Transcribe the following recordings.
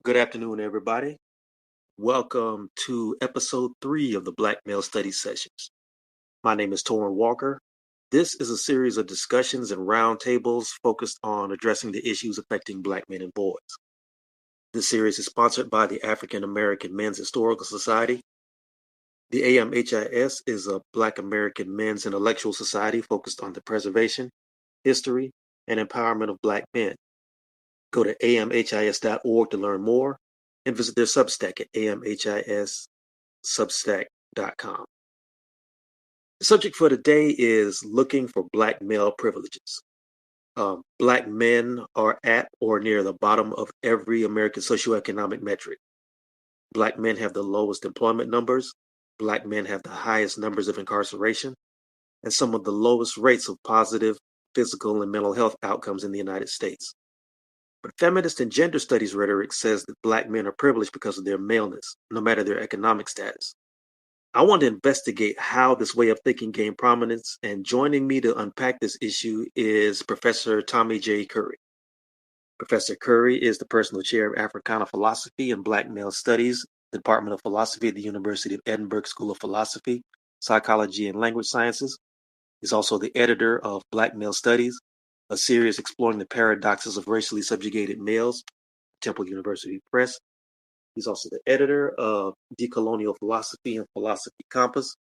Good afternoon, everybody. Welcome to episode 3 of the Black Male Studies Sessions. My name is Torraine Walker. This is a series of discussions and roundtables focused on addressing the issues affecting Black men and boys. This series is sponsored by the African American Men's Historical Society. The AMHIS is a Black American men's intellectual society focused on the preservation, history, and empowerment of Black men. Go to amhis.org to learn more and visit their Substack at amhissubstack.com. The subject for today is looking for Black male privileges. Black men are at or near the bottom of every American socioeconomic metric. Black men have the lowest employment numbers. Black men have the highest numbers of incarceration and some of the lowest rates of positive physical and mental health outcomes in the United States. But feminist and gender studies rhetoric says that Black men are privileged because of their maleness, no matter their economic status. I want to investigate how this way of thinking gained prominence, and joining me to unpack this issue is Professor Tommy J. Curry. Professor Curry is the personal chair of Africana Philosophy and Black Male Studies, Department of Philosophy at the University of Edinburgh School of Philosophy, Psychology, and Language Sciences. He's also the editor of Black Male Studies, a series exploring the paradoxes of racially subjugated males, Temple University Press. He's also the editor of Decolonial Philosophy and Philosophy Compass.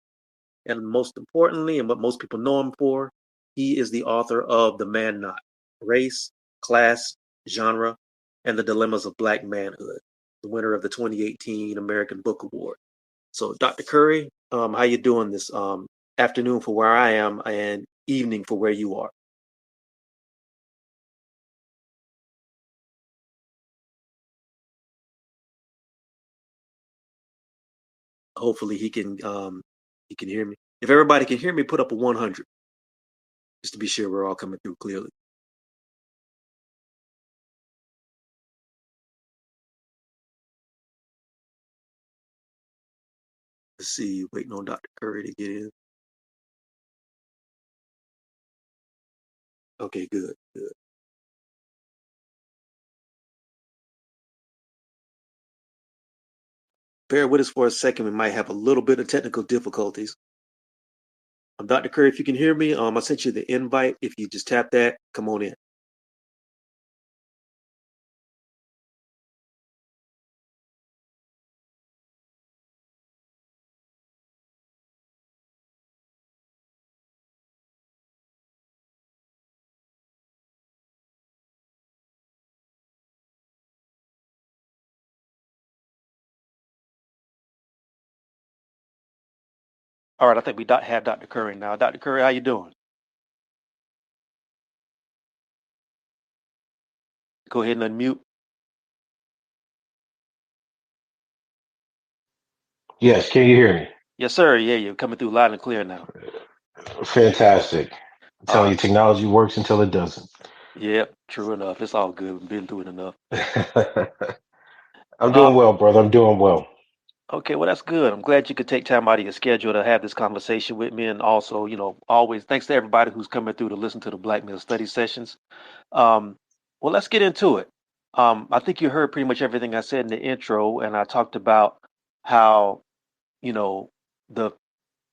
And most importantly, and what most people know him for, he is the author of The Man Not, Race, Class, Genre, and the Dilemmas of Black Manhood, the winner of the 2018 American Book Award. So, Dr. Curry, how you doing this afternoon for where I am and evening for where you are? Hopefully he can hear me. If everybody can hear me, put up a 100, just to be sure we're all coming through clearly. Let's see, waiting on Dr. Curry to get in. Okay, good. Bear with us for a second. We might have a little bit of technical difficulties. Dr. Curry, if you can hear me, I sent you the invite. If you just tap that, come on in. All right, I think we have Dr. Curry now. Dr. Curry, how you doing? Go ahead and unmute. Yes, can you hear me? Yes, sir. Yeah, you're coming through loud and clear now. Fantastic. I'm All telling you, right. technology works until it doesn't. Yep, true enough. It's all good. We've been through it enough. I'm Uh, doing well, brother. I'm doing well. okay, well, that's good. I'm glad you could take time out of your schedule to have this conversation with me. And also, always thanks to everybody who's coming through to listen to the Black Male Study Sessions. Um, well, let's get into it. I think you heard pretty much everything I said in the intro, and I talked about how, you know, the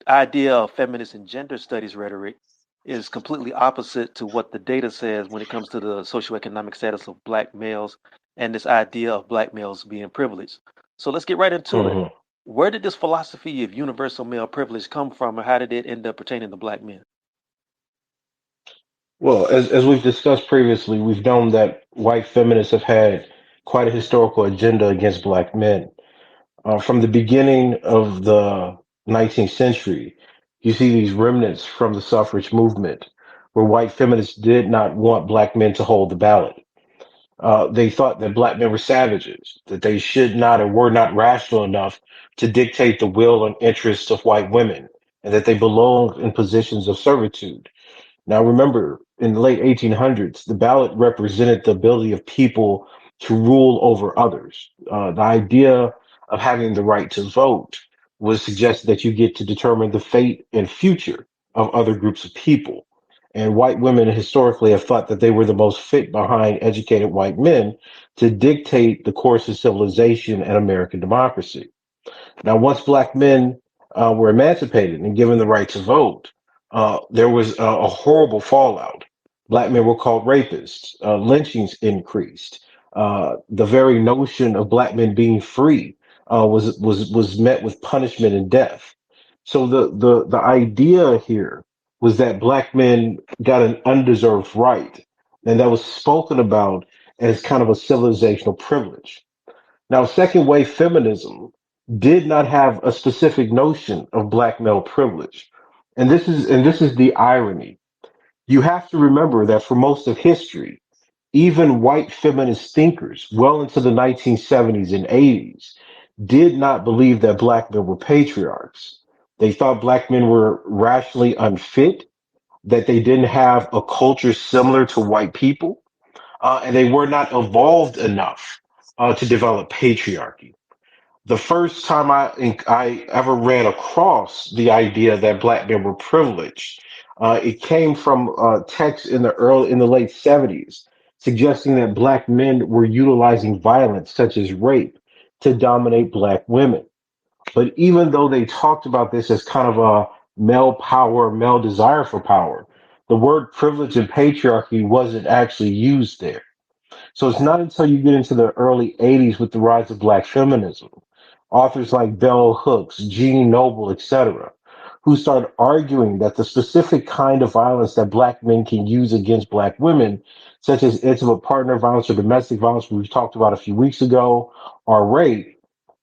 idea of feminist and gender studies rhetoric is completely opposite to what the data says when it comes to the socioeconomic status of Black males and this idea of Black males being privileged. So let's get right into it. hmm Where did this philosophy of universal male privilege come from, and how did it end up pertaining to Black men? Well, as we've discussed previously, we've known that white feminists have had quite a historical agenda against black men. From the beginning of the 19th century, you see these remnants from the suffrage movement, where white feminists did not want black men to hold the ballot. They thought that black men were savages, that they should not or were not rational enough to dictate the will and interests of white women, and that they belonged in positions of servitude. Now, remember, in the late 1800s, the ballot represented the ability of people to rule over others. The idea of having the right to vote was suggested that you get to determine the fate and future of other groups of people. And white women historically have thought that they were the most fit behind educated white men to dictate the course of civilization and American democracy. Now, once black men were emancipated and given the right to vote, there was a horrible fallout. Black men were called rapists. Lynchings increased. The very notion of black men being free was met with punishment and death. So the idea here was that black men got an undeserved right, and that was spoken about as kind of a civilizational privilege. Now, second wave feminism did not have a specific notion of black male privilege. And this is the irony. You have to remember that for most of history, even white feminist thinkers well into the 1970s and 80s did not believe that black men were patriarchs. They thought black men were rationally unfit, that they didn't have a culture similar to white people, and they were not evolved enough to develop patriarchy. The first time I ever ran across the idea that black men were privileged, it came from texts in the late 70s, suggesting that black men were utilizing violence such as rape to dominate black women. But even though they talked about this as kind of a male power, male desire for power, the word privilege and patriarchy wasn't actually used there. So it's not until you get into the early 80s with the rise of black feminism, authors like Bell Hooks, Jean Noble, etc., who started arguing that the specific kind of violence that black men can use against black women, such as intimate partner violence or domestic violence, we talked about a few weeks ago, or rape,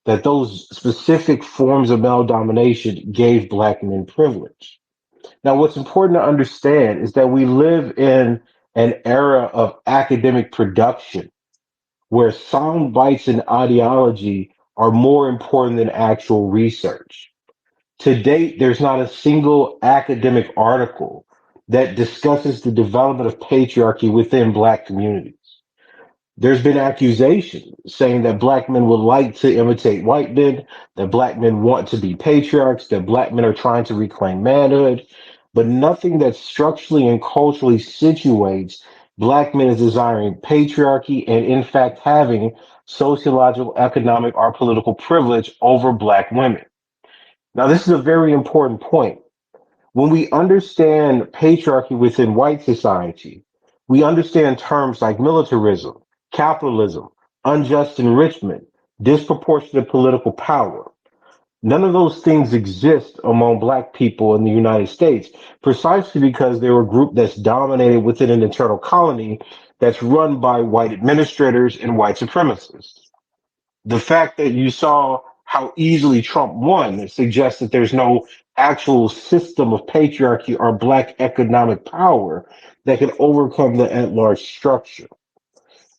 that those specific forms of male domination gave black men privilege. Now, what's important to understand is that we live in an era of academic production where sound bites and ideology are more important than actual research. To date, there's not a single academic article that discusses the development of patriarchy within Black communities. There's been accusations saying that black men would like to imitate white men, that black men want to be patriarchs, that black men are trying to reclaim manhood, but nothing that structurally and culturally situates black men as desiring patriarchy and, in fact, having sociological, economic, or political privilege over black women. Now, this is a very important point. When we understand patriarchy within white society, we understand terms like militarism, capitalism, unjust enrichment, disproportionate political power. None of those things exist among black people in the United States, precisely because they're a group that's dominated within an internal colony that's run by white administrators and white supremacists. The fact that you saw how easily Trump won suggests that there's no actual system of patriarchy or black economic power that can overcome the at-large structure.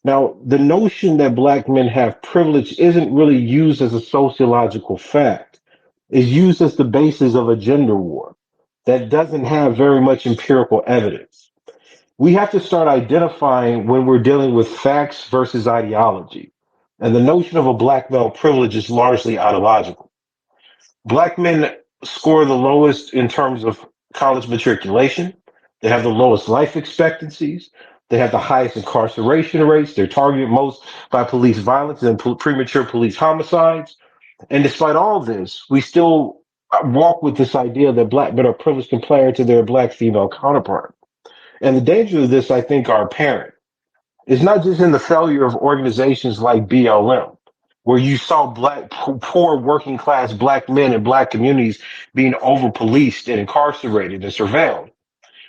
Now, the notion that black men have privilege isn't really used as a sociological fact. It's used as the basis of a gender war that doesn't have very much empirical evidence. We have to start identifying when we're dealing with facts versus ideology. And the notion of a black male privilege is largely ideological. Black men score the lowest in terms of college matriculation. They have the lowest life expectancies. They have the highest incarceration rates. They're targeted most by police violence and premature police homicides. And despite all this, we still walk with this idea that black men are privileged compared to their black female counterpart. And the danger of this, I think, are apparent. It's not just in the failure of organizations like BLM, where you saw poor working class black men and black communities being over policed and incarcerated and surveilled.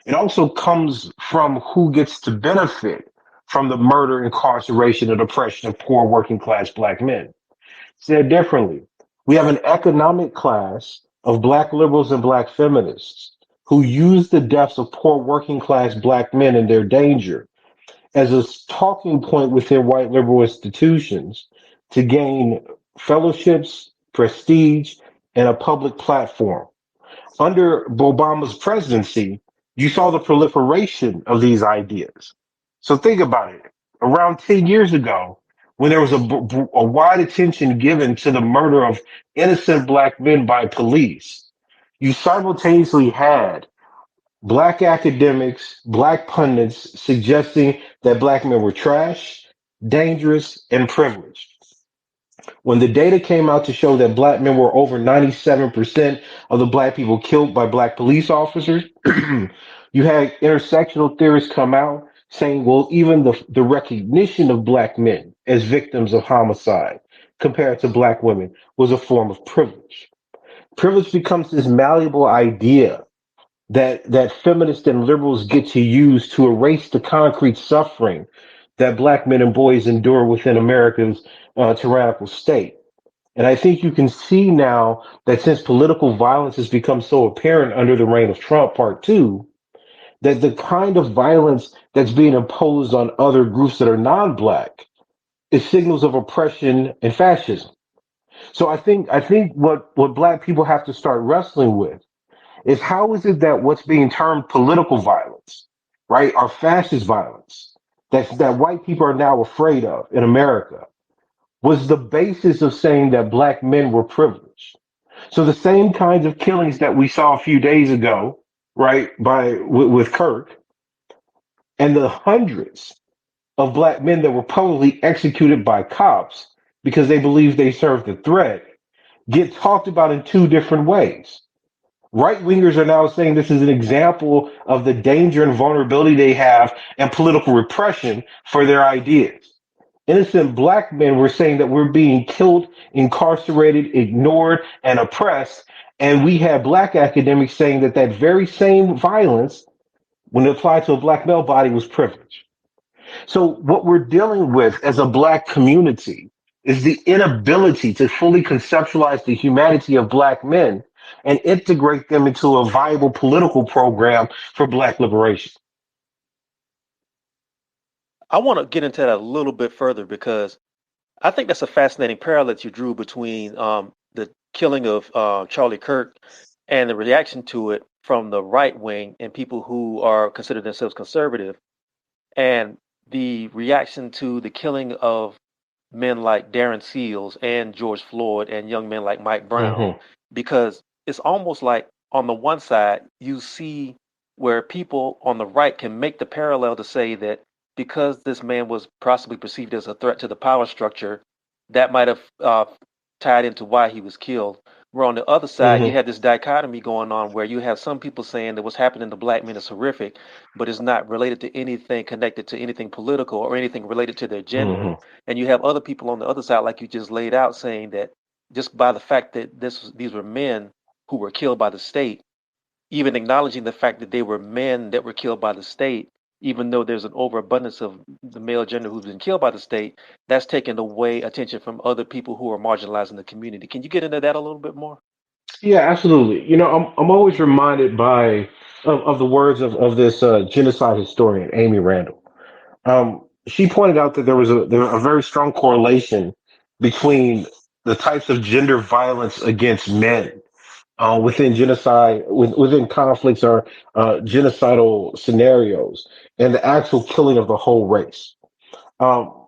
It also comes from who gets to benefit from the murder, incarceration, and oppression of poor working class black men. Said differently, we have an economic class of black liberals and black feminists who use the deaths of poor working class black men and their danger as a talking point within white liberal institutions to gain fellowships, prestige, and a public platform. Under Obama's presidency, you saw the proliferation of these ideas. So think about it. Around 10 years ago, when there was a wide attention given to the murder of innocent black men by police, you simultaneously had black academics, black pundits suggesting that black men were trash, dangerous, and privileged. When the data came out to show that black men were over 97% of the black people killed by black police officers, you had intersectional theorists come out saying, well, even the recognition of black men as victims of homicide compared to black women was a form of privilege. Privilege becomes this malleable idea that feminists and liberals get to use to erase the concrete suffering that black men and boys endure within America's tyrannical state. And I think you can see now that since political violence has become so apparent under the reign of Trump, part two, that the kind of violence that's being imposed on other groups that are non-black is signals of oppression and fascism. So I think what black people have to start wrestling with is how is it that what's being termed political violence, right, or fascist violence that white people are now afraid of in America was the basis of saying that black men were privileged. So the same kinds of killings that we saw a few days ago, right, with Kirk, and the hundreds of black men that were publicly executed by cops because they believed they served a threat, get talked about in two different ways. Right wingers are now saying this is an example of the danger and vulnerability they have and political repression for their ideas. Innocent black men were saying that we're being killed, incarcerated, ignored, and oppressed. And we had black academics saying that that very same violence, when applied to a black male body, was privilege. So what we're dealing with as a black community is the inability to fully conceptualize the humanity of black men and integrate them into a viable political program for black liberation. I want to get into that a little bit further because I think that's a fascinating parallel that you drew between the killing of Charlie Kirk and the reaction to it from the right wing and people who are considered themselves conservative, and the reaction to the killing of men like Darren Seals and George Floyd and young men like Mike Brown, Hmm. because it's almost like on the one side, you see where people on the right can make the parallel to say that because this man was possibly perceived as a threat to the power structure, that might have tied into why he was killed. Where on the other side, you Hmm. have this dichotomy going on where you have some people saying that what's happening to black men is horrific, but it's not related to anything connected to anything political or anything related to their gender. Hmm. And you have other people on the other side, like you just laid out, saying that just by the fact that these were men who were killed by the state, even acknowledging the fact that they were men that were killed by the state, even though there's an overabundance of the male gender who's been killed by the state, that's taken away attention from other people who are marginalized in the community. Can you get into that a little bit more? Yeah, absolutely. I'm always reminded of the words of this genocide historian, Amy Randall. She pointed out that there was a very strong correlation between the types of gender violence against men within within conflicts or genocidal scenarios, and the actual killing of the whole race. Um,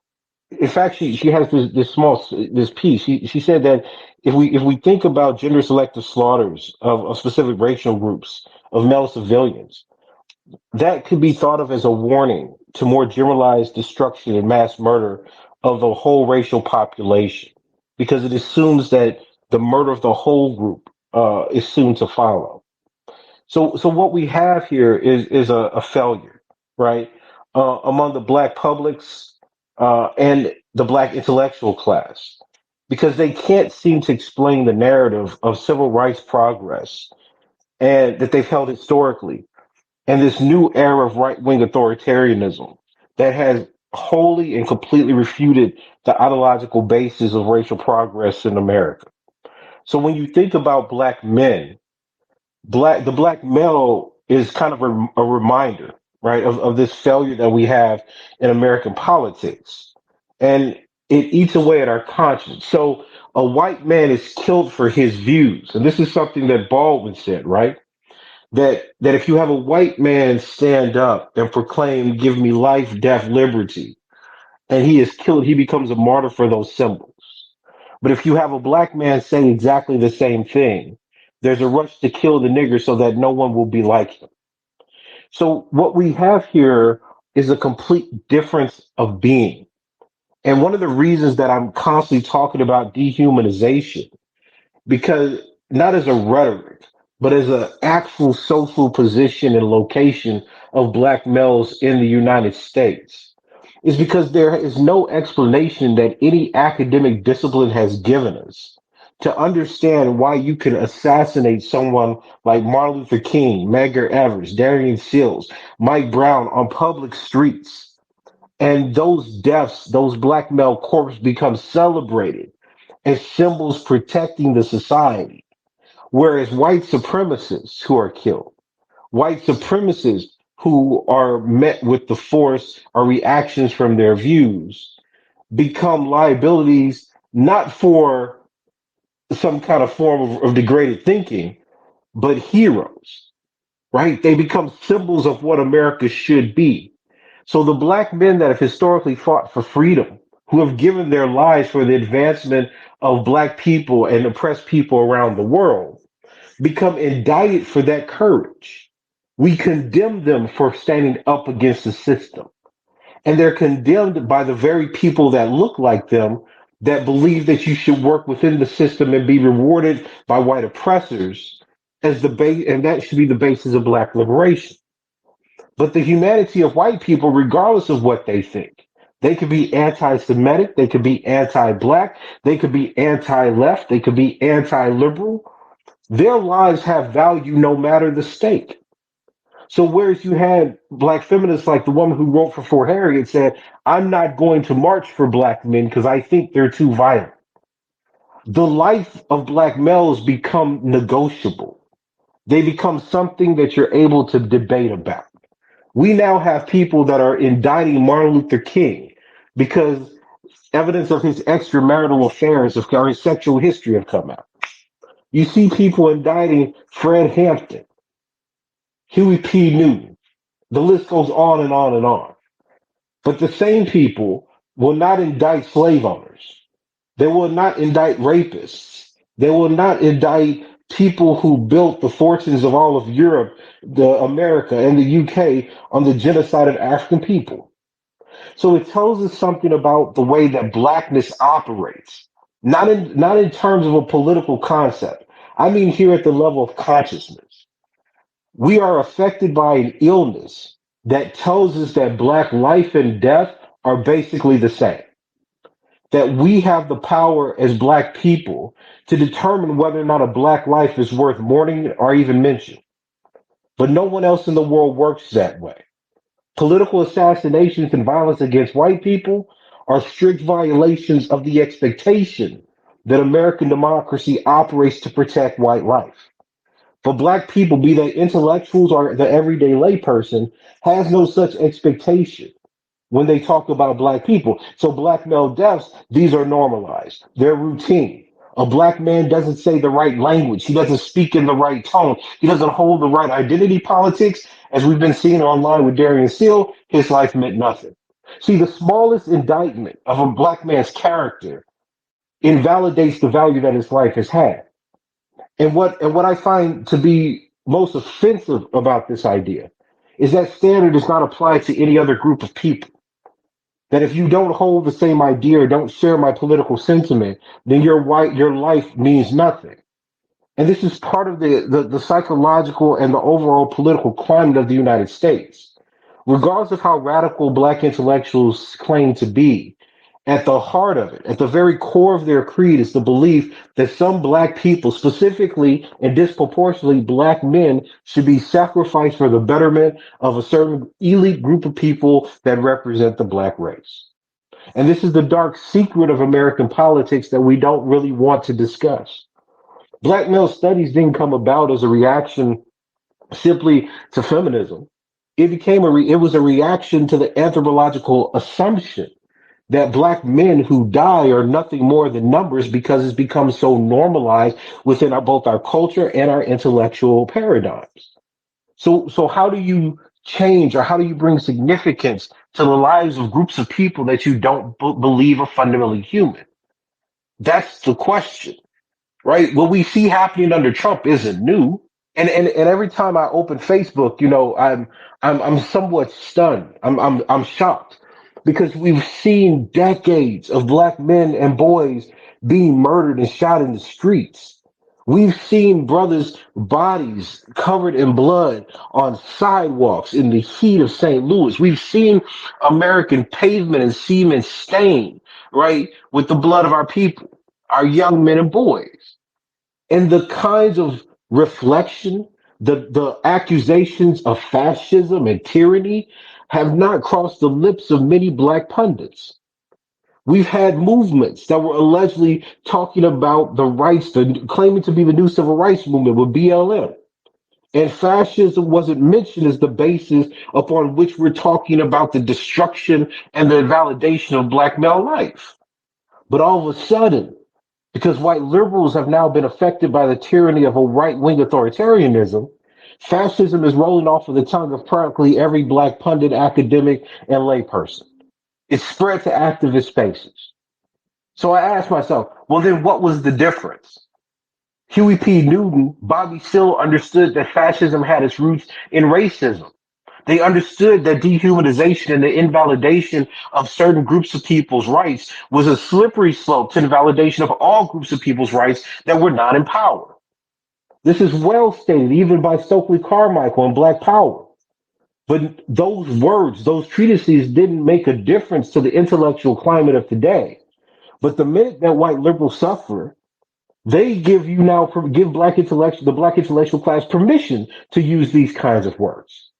in fact, she has this piece. She said that if we think about gender selective slaughters of specific racial groups of male civilians, that could be thought of as a warning to more generalized destruction and mass murder of the whole racial population, because it assumes that the murder of the whole group is soon to follow. So what we have here is a failure, right, among the black publics and the black intellectual class, because they can't seem to explain the narrative of civil rights progress and that they've held historically, and this new era of right wing authoritarianism that has wholly and completely refuted the ideological basis of racial progress in America. So when you think about black men, the black male is kind of a reminder, right, of this failure that we have in American politics. And it eats away at our conscience. So a white man is killed for his views. And this is something that Baldwin said, right? That if you have a white man stand up and proclaim, give me life, death, liberty, and he is killed, he becomes a martyr for those symbols. But if you have a black man saying exactly the same thing, there's a rush to kill the nigger so that no one will be like him. So what we have here is a complete difference of being. And one of the reasons that I'm constantly talking about dehumanization, because not as a rhetoric, but as an actual social position and location of black males in the United States, is because there is no explanation that any academic discipline has given us to understand why you can assassinate someone like Martin Luther King, Medgar Evers, Darian Seals, Mike Brown on public streets. And those deaths, those black male corpses become celebrated as symbols protecting the society. Whereas white supremacists who are killed, white supremacists who are met with the force or reactions from their views become liabilities not for some kind of form of degraded thinking, but heroes, right? They become symbols of what America should be. So the black men that have historically fought for freedom, who have given their lives for the advancement of black people and oppressed people around the world, become indicted for that courage. We condemn them for standing up against the system. And they're condemned by the very people that look like them, that believe that you should work within the system and be rewarded by white oppressors as the base, and that should be the basis of black liberation. But the humanity of white people, regardless of what they think, they could be anti-Semitic, they could be anti-black, they could be anti-left, they could be anti-liberal. Their lives have value no matter the stake. So whereas you had black feminists like the woman who wrote for Harriet said, I'm not going to march for black men because I think they're too violent. The life of black males become negotiable. They become something that you're able to debate about. We now have people that are indicting Martin Luther King because evidence of his extramarital affairs or his sexual history have come out. You see people indicting Fred Hampton, Huey P. Newton. The list goes on and on and on. But the same people will not indict slave owners. They will not indict rapists. They will not indict people who built the fortunes of all of Europe, the America, and the UK on the genocide of African people. So it tells us something about the way that blackness operates, not in terms of a political concept. I mean here at the level of consciousness. We are affected by an illness that tells us that black life and death are basically the same. That we have the power as black people to determine whether or not a black life is worth mourning or even mention. But no one else in the world works that way. Political assassinations and violence against white people are strict violations of the expectation that American democracy operates to protect white life. But black people, be they intellectuals or the everyday layperson, has no such expectation when they talk about black people. So black male deaths, these are normalized. They're routine. A black man doesn't say the right language. He doesn't speak in the right tone. He doesn't hold the right identity politics. As we've been seeing online with Darian Seal, his life meant nothing. See, the smallest indictment of a black man's character invalidates the value that his life has had. And what I find to be most offensive about this idea is that standard does not apply to any other group of people. That if you don't hold the same idea or don't share my political sentiment, then your life means nothing. And this is part of the psychological and the overall political climate of the United States. Regardless of how radical black intellectuals claim to be, at the heart of it, at the very core of their creed, is the belief that some black people, specifically and disproportionately black men, should be sacrificed for the betterment of a certain elite group of people that represent the black race. And this is the dark secret of American politics that we don't really want to discuss. Black male studies didn't come about as a reaction simply to feminism. It was a reaction to the anthropological assumption that black men who die are nothing more than numbers because it's become so normalized within both our culture and our intellectual paradigms. So how do you change or how do you bring significance to the lives of groups of people that you don't believe are fundamentally human? That's the question, right? What we see happening under Trump isn't new. And every time I open Facebook, I'm somewhat stunned. I'm shocked because we've seen decades of black men and boys being murdered and shot in the streets. We've seen brothers' bodies covered in blood on sidewalks in the heat of St. Louis. We've seen American pavement and cement stained, right, with the blood of our people, our young men and boys. And the kinds of reflection, the accusations of fascism and tyranny have not crossed the lips of many black pundits. We've had movements that were allegedly talking about the rights, claiming to be the new civil rights movement with BLM. And fascism wasn't mentioned as the basis upon which we're talking about the destruction and the invalidation of black male life. But all of a sudden, because white liberals have now been affected by the tyranny of a right wing authoritarianism, fascism is rolling off of the tongue of practically every black pundit, academic, and layperson. It's spread to activist spaces. So I asked myself, well, then what was the difference? Huey P. Newton, Bobby Seale understood that fascism had its roots in racism. They understood that dehumanization and the invalidation of certain groups of people's rights was a slippery slope to invalidation of all groups of people's rights that were not in power. This is well stated even by Stokely Carmichael in Black Power. But those words, those treatises didn't make a difference to the intellectual climate of today. But the minute that white liberals suffer, they give the black intellectual class permission to use these kinds of words.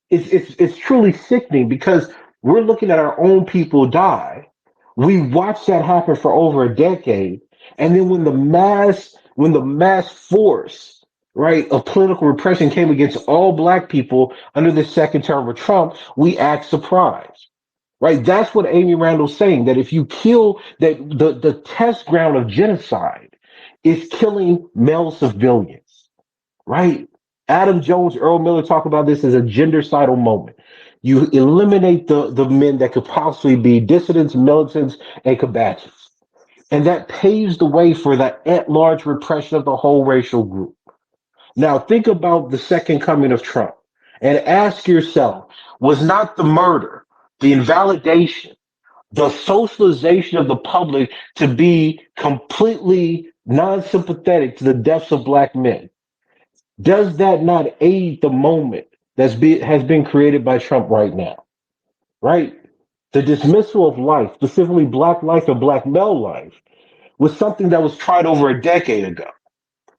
It's truly sickening because we're looking at our own people die. We watched that happen for over a decade, and then when the mass force, right, of political repression came against all black people under the second term of Trump, we act surprised. Right? That's what Amy Randall's saying, that if you kill that the test ground of genocide is killing male civilians, right? Adam Jones, Earl Miller talk about this as a gendercidal moment. You eliminate the men that could possibly be dissidents, militants, and combatants. And that paves the way for the at-large repression of the whole racial group. Now think about the second coming of Trump and ask yourself, was not the murder, the invalidation, the socialization of the public to be completely non-sympathetic to the deaths of black men, does that not aid the moment has been created by Trump right now? Right? The dismissal of life, specifically black life and black male life, was something that was tried over a decade ago.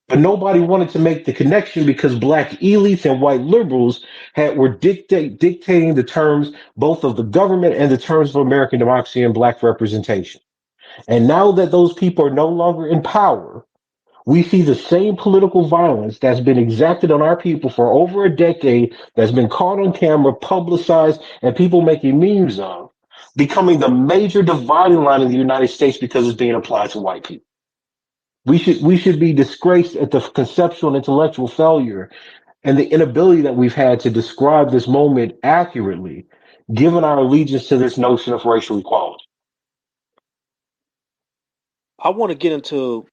But nobody wanted to make the connection because black elites and white liberals were dictating the terms both of the government and the terms of American democracy and black representation. And now that those people are no longer in power, we see the same political violence that's been exacted on our people for over a decade, that's been caught on camera, publicized, and people making memes of, becoming the major dividing line in the United States because it's being applied to white people. We should be disgraced at the conceptual and intellectual failure and the inability that we've had to describe this moment accurately, given our allegiance to this notion of racial equality. I want to get into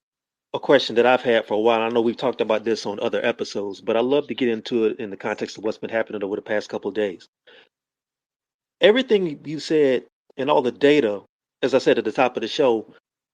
a question that I've had for a while. I know we've talked about this on other episodes, but I love to get into it in the context of what's been happening over the past couple of days. Everything you said and all the data, as I said at the top of the show,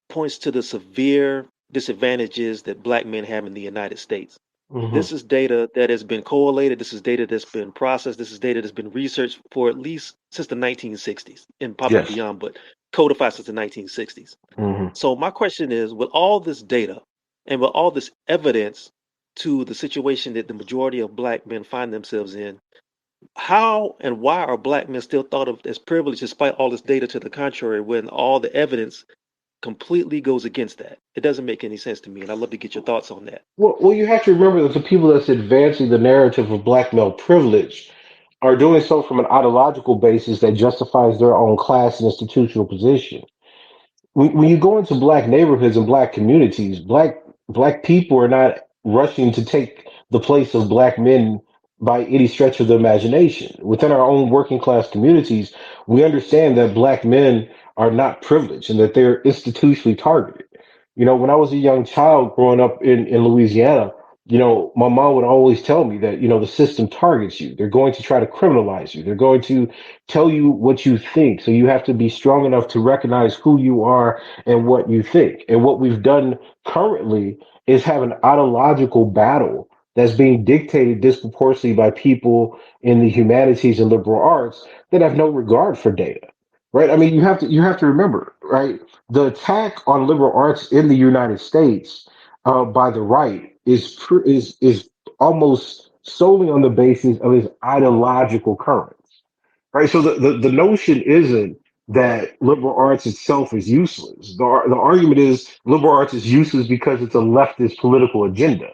points to the severe disadvantages that black men have in the United States. Mhm. This is data that has been correlated. This is data that's been processed. This is data that's been researched for at least since the 1960s and probably Yes. beyond, but codified since the 1960s. Mhm. So my question is, with all this data and with all this evidence to the situation that the majority of black men find themselves in, how and why are black men still thought of as privileged despite all this data to the contrary when all the evidence completely goes against that? It doesn't make any sense to me, and I'd love to get your thoughts on that. Well, you have to remember that the people that's advancing the narrative of black male privilege are doing so from an ideological basis that justifies their own class and institutional position. When you go into black neighborhoods and black communities, black people are not rushing to take the place of black men by any stretch of the imagination. Within our own working class communities, we understand that black men are not privileged and that they're institutionally targeted. When I was a young child growing up in Louisiana, My mom would always tell me that, the system targets you. They're going to try to criminalize you. They're going to tell you what you think. So you have to be strong enough to recognize who you are and what you think. And what we've done currently is have an ideological battle that's being dictated disproportionately by people in the humanities and liberal arts that have no regard for data. Right? I mean, you have to remember, right? The attack on liberal arts in the United States by the right is almost solely on the basis of his ideological currents, right? So the notion isn't that liberal arts itself is useless. The argument is liberal arts is useless because it's a leftist political agenda,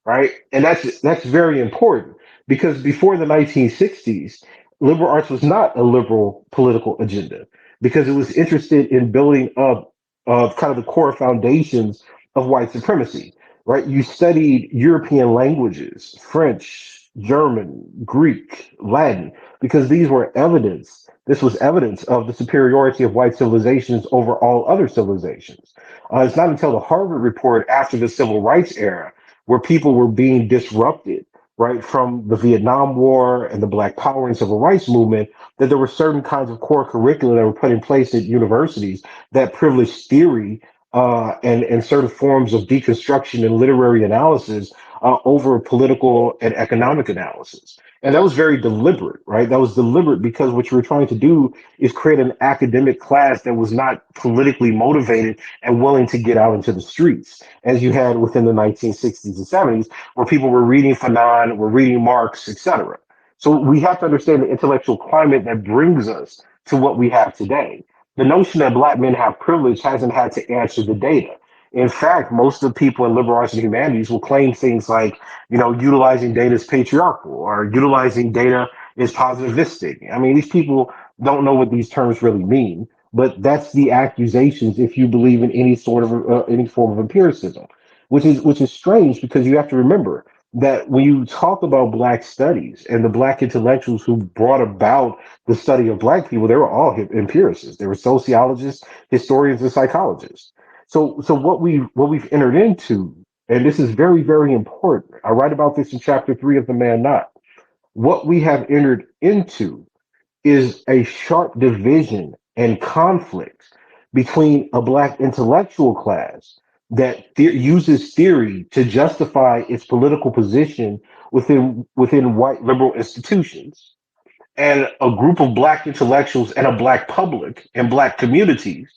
right? And that's very important because before the 1960s, liberal arts was not a liberal political agenda because it was interested in building up kind of the core foundations of white supremacy, right? You studied European languages, French, German, Greek, Latin, because these were evidence. This was evidence of the superiority of white civilizations over all other civilizations. It's not until the Harvard report after the civil rights era where people were being disrupted, right, from the Vietnam War and the Black Power and Civil Rights movement, that there were certain kinds of core curricula that were put in place at universities that privileged theory and certain forms of deconstruction and literary analysis over political and economic analysis. And that was very deliberate, right? That was deliberate because what you were trying to do is create an academic class that was not politically motivated and willing to get out into the streets as you had within the 1960s and 70s, where people were reading Fanon, were reading Marx, etc. So we have to understand the intellectual climate that brings us to what we have today. The notion that black men have privilege hasn't had to answer the data. In fact, most of the people in liberal arts and humanities will claim things like, utilizing data is patriarchal or utilizing data is positivistic. I mean, these people don't know what these terms really mean, but that's the accusations if you believe in any form of empiricism, which is strange because you have to remember that when you talk about black studies and the black intellectuals who brought about the study of black people, they were all empiricists. They were sociologists, historians, and psychologists. So what we've entered into, and this is very, very important. I write about this in chapter 3 of The Man Not. What we have entered into is a sharp division and conflict between a black intellectual class that uses theory to justify its political position within white liberal institutions, and a group of black intellectuals and a black public and black communities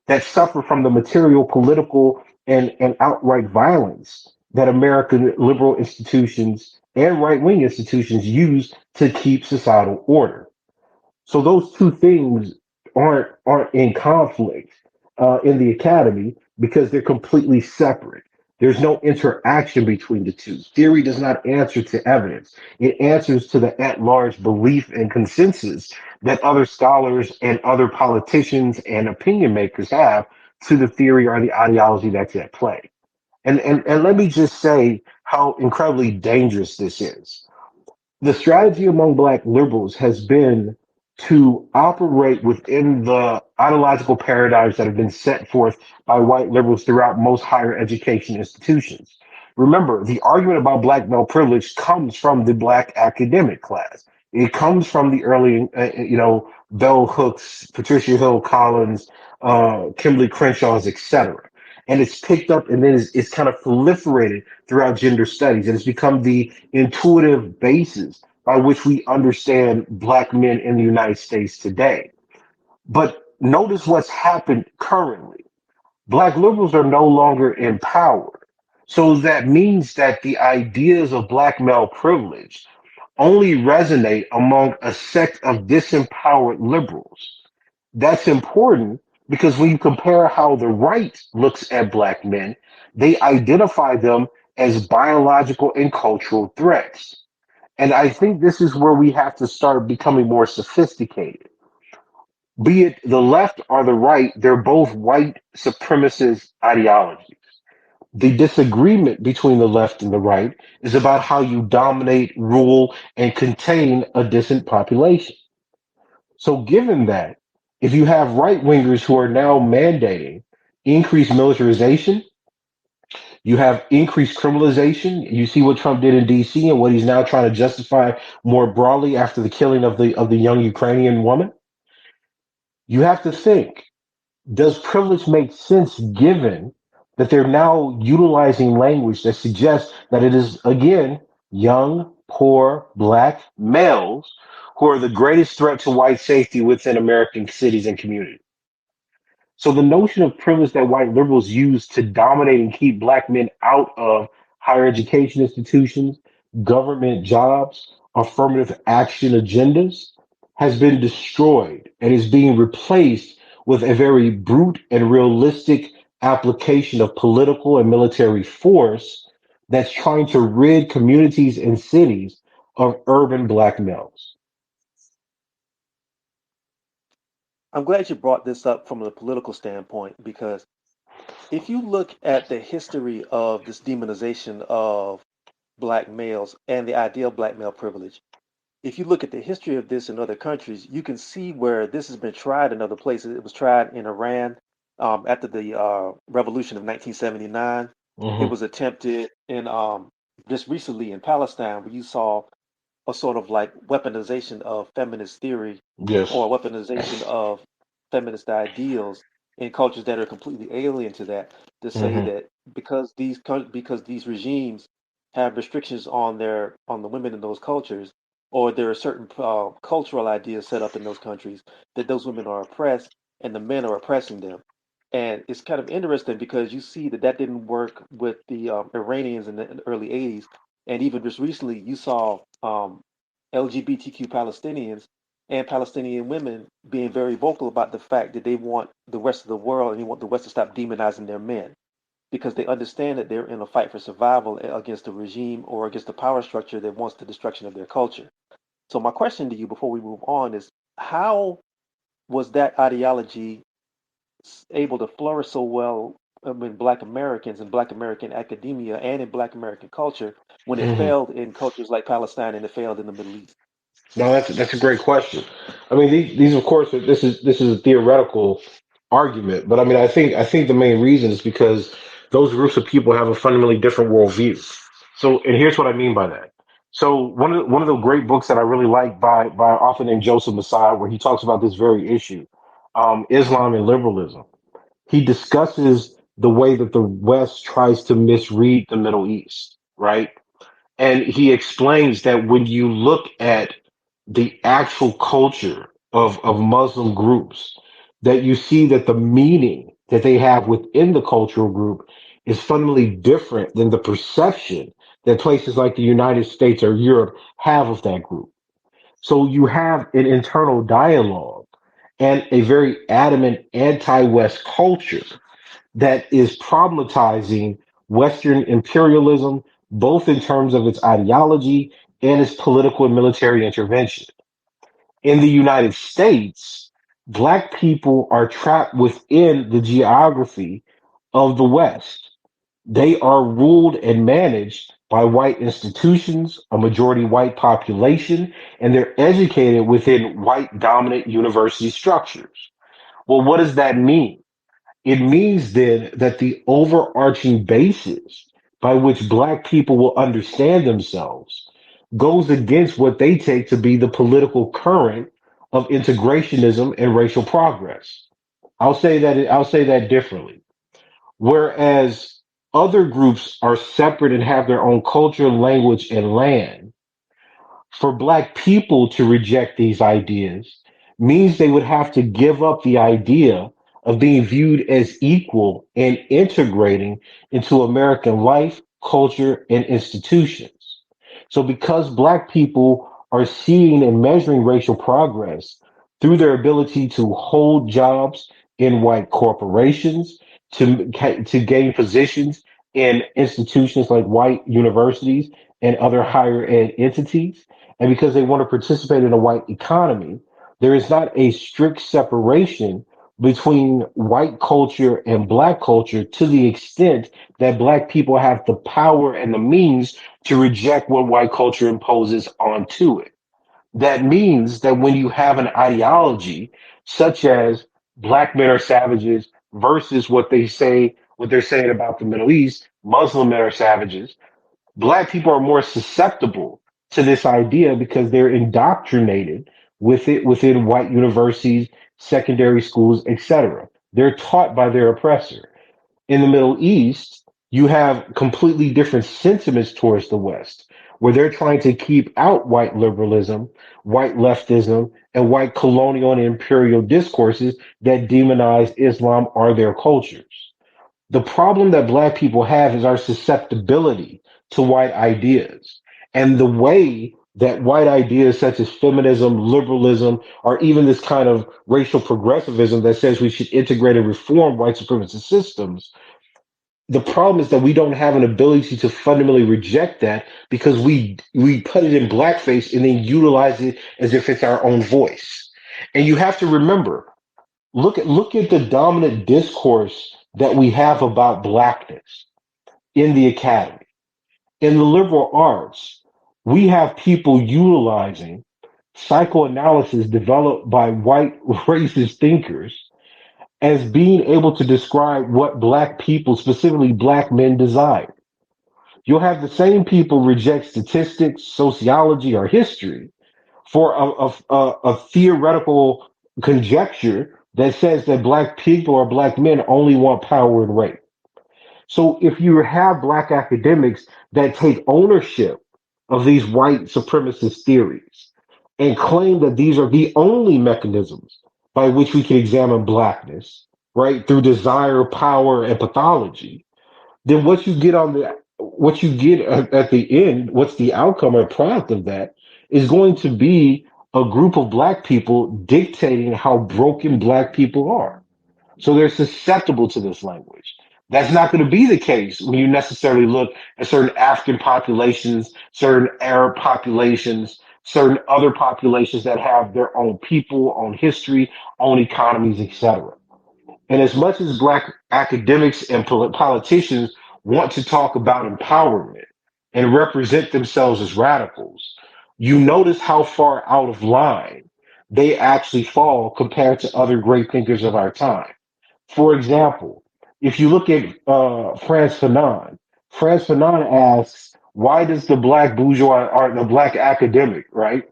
that suffer from the material, political, and outright violence that American liberal institutions and right wing institutions use to keep societal order. So those two things aren't in conflict in the academy because they're completely separate. There's no interaction between the two. Theory does not answer to evidence. It answers to the at-large belief and consensus that other scholars and other politicians and opinion makers have to the theory or the ideology that's at play. And let me just say how incredibly dangerous this is. The strategy among black liberals has been to operate within the ideological paradigms that have been set forth by white liberals throughout most higher education institutions. Remember, the argument about black male privilege comes from the black academic class. It comes from the early, Bell Hooks, Patricia Hill Collins, Kimberly Crenshaws, etc. And it's picked up and then it's kind of proliferated throughout gender studies. And it's become the intuitive basis by which we understand black men in the United States today. But notice what's happened currently. Black liberals are no longer in power. So that means that the ideas of black male privilege only resonate among a sect of disempowered liberals. That's important because when you compare how the right looks at black men, they identify them as biological and cultural threats. And I think this is where we have to start becoming more sophisticated. Be it the left or the right, they're both white supremacist ideologies. The disagreement between the left and the right is about how you dominate, rule, and contain a distant population. So, given that, if you have right wingers who are now mandating increased militarization, You have increased criminalization. You see what Trump did in DC and what he's now trying to justify more broadly after the killing of the young Ukrainian woman. You have to think, does privilege make sense given that they're now utilizing language that suggests that it is, again, young, poor, black males who are the greatest threat to white safety within American cities and communities? So the notion of privilege that white liberals use to dominate and keep black men out of higher education institutions, government jobs, affirmative action agendas has been destroyed and is being replaced with a very brute and realistic application of political and military force that's trying to rid communities and cities of urban black males. I'm glad you brought this up from a political standpoint because if you look at the history of this demonization of black males and the idea of black male privilege, if you look at the history of this in other countries, you can see where this has been tried in other places. It was tried in Iran after the revolution of 1979. It Hmm. was attempted in just recently in Palestine, where you saw a sort of like weaponization of feminist theory Yes. or weaponization of feminist ideals in cultures that are completely alien to that, to say Hmm. that because these regimes have restrictions on the women in those cultures, or there are certain cultural ideas set up in those countries, that those women are oppressed and the men are oppressing them. And it's kind of interesting because you see that that didn't work with the Iranians in the early 80s. And even just recently, you saw LGBTQ Palestinians and Palestinian women being very vocal about the fact that they want the rest of the world and they want the West to stop demonizing their men because they understand that they're in a fight for survival against the regime or against the power structure that wants the destruction of their culture. So, my question to you before we move on is how was that ideology able to flourish so well in Black Americans and Black American academia and in Black American culture when it Hmm. failed in cultures like Palestine and it failed in the Middle East? No, that's a great question. I mean, these of course, this is a theoretical argument, but I mean, I think the main reason is because those groups of people have a fundamentally different worldview. So, and here's what I mean by that. So, one of the great books that I really like by an author named Joseph Messiah, where he talks about this very issue, Islam and liberalism. He discusses the way that the West tries to misread the Middle East, right? And he explains that when you look at the actual culture of Muslim groups, that you see that the meaning that they have within the cultural group is fundamentally different than the perception that places like the United States or Europe have of that group. So you have an internal dialogue and a very adamant anti-West culture that is problematizing Western imperialism, both in terms of its ideology and its political and military intervention. In the United States, Black people are trapped within the geography of the West. They are ruled and managed by white institutions, a majority white population, and they're educated within white dominant university structures. Well, what does that mean? It means then that the overarching basis by which Black people will understand themselves goes against what they take to be the political current of integrationism and racial progress. I'll say that differently. Whereas other groups are separate and have their own culture, language, and land, for Black people to reject these ideas means they would have to give up the idea of being viewed as equal and integrating into American life, culture, and institutions. So, because Black people are seeing and measuring racial progress through their ability to hold jobs in white corporations, to gain positions in institutions like white universities and other higher ed entities, and because they want to participate in a white economy, there is not a strict separation between white culture and black culture to the extent that black people have the power and the means to reject what white culture imposes onto it. That means that when you have an ideology such as black men are savages versus what they say what they're saying about the Middle East, Muslim men are savages. Black people are more susceptible to this idea because they're indoctrinated with it within white universities, secondary schools, etc. They're taught by their oppressor. In the Middle East, you have completely different sentiments towards the West, where they're trying to keep out white liberalism, white leftism, and white colonial and imperial discourses that demonize Islam or their cultures. The problem that Black people have is our susceptibility to white ideas. And the way that white ideas such as feminism, liberalism, or even this kind of racial progressivism that says we should integrate and reform white supremacist systems, the problem is that we don't have an ability to fundamentally reject that because we put it in blackface and then utilize it as if it's our own voice. And you have to remember, look at the dominant discourse that we have about blackness in the academy. In the liberal arts, we have people utilizing psychoanalysis developed by white racist thinkers as being able to describe what black people, specifically black men, desire. You'll have the same people reject statistics, sociology, or history for a theoretical conjecture that says that black people or black men only want power and rape. So if you have black academics that take ownership of these white supremacist theories and claim that these are the only mechanisms by which we can examine blackness, right, through desire, power, and pathology, then what you get at the end, what's the outcome or product of that is going to be a group of black people dictating how broken black people are. So they're susceptible to this language. That's not going to be the case when you necessarily look at certain African populations, certain Arab populations, certain other populations that have their own people, own history, own economies, etc. And as much as black academics and politicians want to talk about empowerment and represent themselves as radicals, you notice how far out of line they actually fall compared to other great thinkers of our time. For example, if you look at Frantz Fanon asks, why does the black bourgeois or the black academic, right?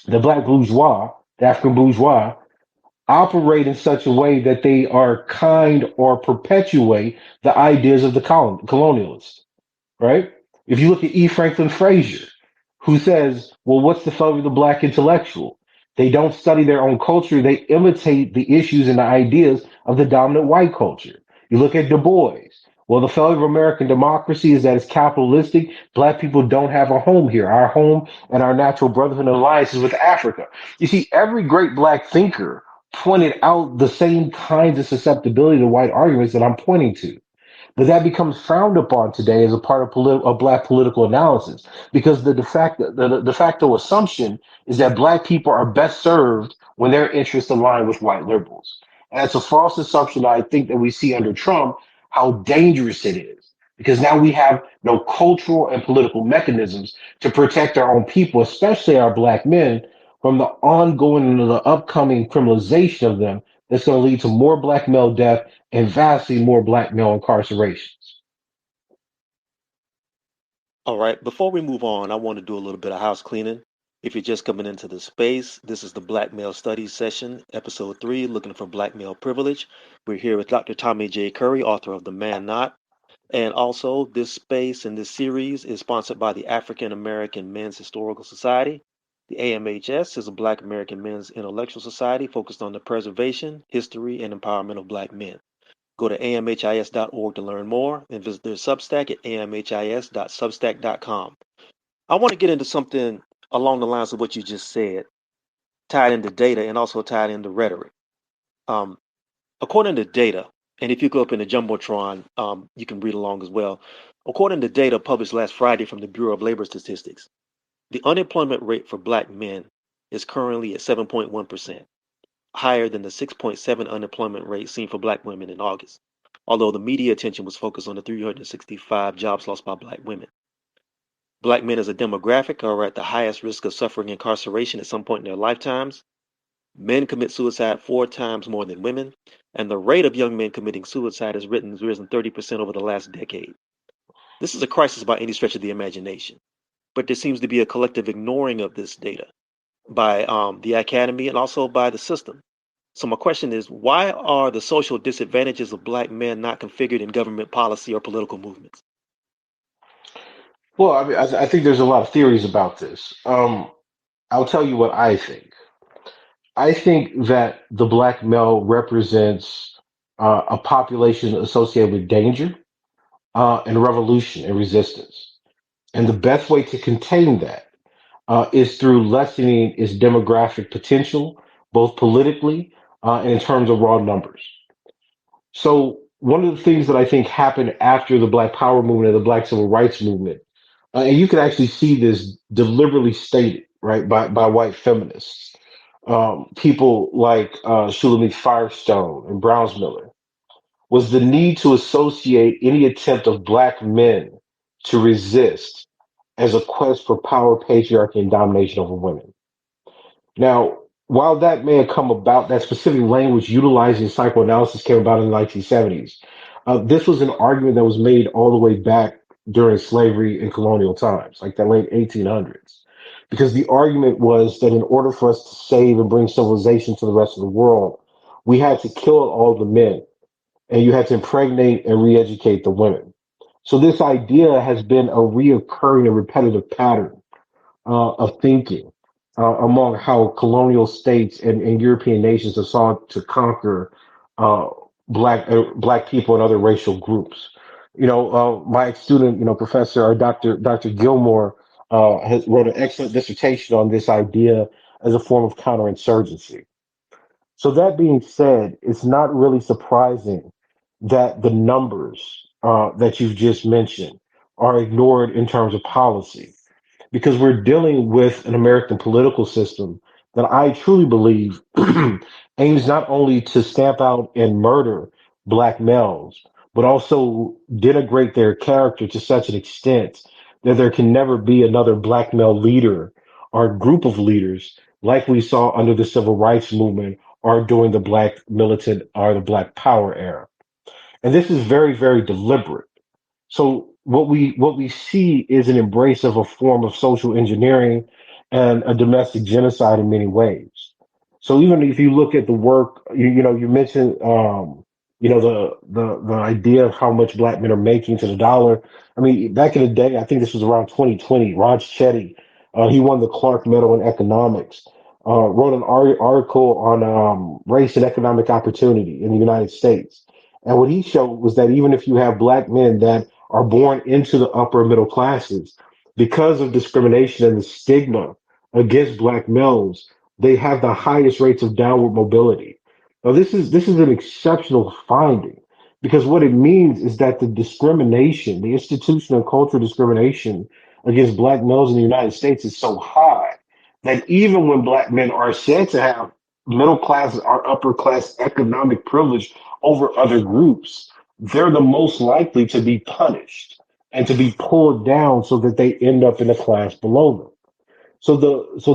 The black bourgeois, the African bourgeois, operate in such a way that they are kind or perpetuate the ideas of the colonialists, right? If you look at E. Franklin Frazier, who says, well, what's the failure of the black intellectual? They don't study their own culture. They imitate the issues and the ideas of the dominant white culture. You look at Du Bois. Well, the failure of American democracy is that it's capitalistic. Black people don't have a home here. Our home and our natural brotherhood and alliance is with Africa. You see, every great black thinker pointed out the same kinds of susceptibility to white arguments that I'm pointing to. But that becomes frowned upon today as a part of black political analysis because the de facto assumption is that black people are best served when their interests align with white liberals. And it's a false assumption that I think that we see under Trump, how dangerous it is. Because now we have no cultural and political mechanisms to protect our own people, especially our black men, from the ongoing and the upcoming criminalization of them that's going to lead to more black male death and vastly more black male incarcerations. All right, before we move on, I want to do a little bit of house cleaning. If you're just coming into the space, this is the Black Male Studies session, episode 3, looking for black male privilege. We're here with Dr. Tommy J. Curry, author of The Man Not. And also, this space and this series is sponsored by the African American Men's Historical Society. The AMHS is a Black American Men's Intellectual Society focused on the preservation, history, and empowerment of Black men. Go to amhis.org to learn more and visit their Substack at amhis.substack.com. I want to get into something along the lines of what you just said, tied into data and also tied into rhetoric. Um, According to data, and if you go up in the Jumbotron, you can read along as well. According to data published last Friday from the Bureau of Labor Statistics, the unemployment rate for Black men is currently at 7.1%, higher than the 6.7 unemployment rate seen for Black women in August, although the media attention was focused on the 365 jobs lost by Black women. Black men as a demographic are at the highest risk of suffering incarceration at some point in their lifetimes. Men commit suicide 4 times more than women. and the rate of young men committing suicide has risen 30% over the last decade. This is a crisis by any stretch of the imagination, but there seems to be a collective ignoring of this data by the academy and also by the system. So my question is, why are the social disadvantages of Black men not configured in government policy or political movements? Well, I mean, I think there's a lot of theories about this. I'll tell you what I think. I think that the black male represents a population associated with danger and revolution and resistance. And the best way to contain that is through lessening its demographic potential, both politically and in terms of raw numbers. So, one of the things that I think happened after the Black Power movement and the Black Civil Rights movement, and you can actually see this deliberately stated, right, by white feminists, people like Shulamit Firestone and Brownsmiller, was the need to associate any attempt of Black men to resist as a quest for power, patriarchy, and domination over women. Now, while that may have come about, that specific language utilizing psychoanalysis came about in the 1970s. This was an argument that was made all the way back during slavery and colonial times, like the late 1800s. Because the argument was that in order for us to save and bring civilization to the rest of the world, we had to kill all the men and you had to impregnate and re-educate the women. So this idea has been a reoccurring and repetitive pattern of thinking among how colonial states and European nations have sought to conquer uh, black people and other racial groups. My student, professor or Dr. Gilmore has wrote an excellent dissertation on this idea as a form of counterinsurgency. So that being said, it's not really surprising that the numbers that you've just mentioned are ignored in terms of policy because we're dealing with an American political system that I truly believe aims not only to stamp out and murder black males, but also denigrate their character to such an extent that there can never be another black male leader or group of leaders like we saw under the civil rights movement or during the black militant or the black power era. And this is very, very deliberate. So what we see is an embrace of a form of social engineering and a domestic genocide in many ways. So even if you look at the work, you mentioned the idea of how much black men are making to the dollar. I mean, back in the day, I think this was around 2020. Raj Chetty, he won the Clark Medal in economics. Wrote an article on race and economic opportunity in the United States. And what he showed was that even if you have black men that are born into the upper middle classes because of discrimination and the stigma against black males, they have the highest rates of downward mobility. Now, this is an exceptional finding because what it means is that the discrimination, the institutional and cultural discrimination against black males in the United States is so high that even when black men are said to have middle class or upper class economic privilege over other groups, they're the most likely to be punished and to be pulled down so that they end up in a class below them. So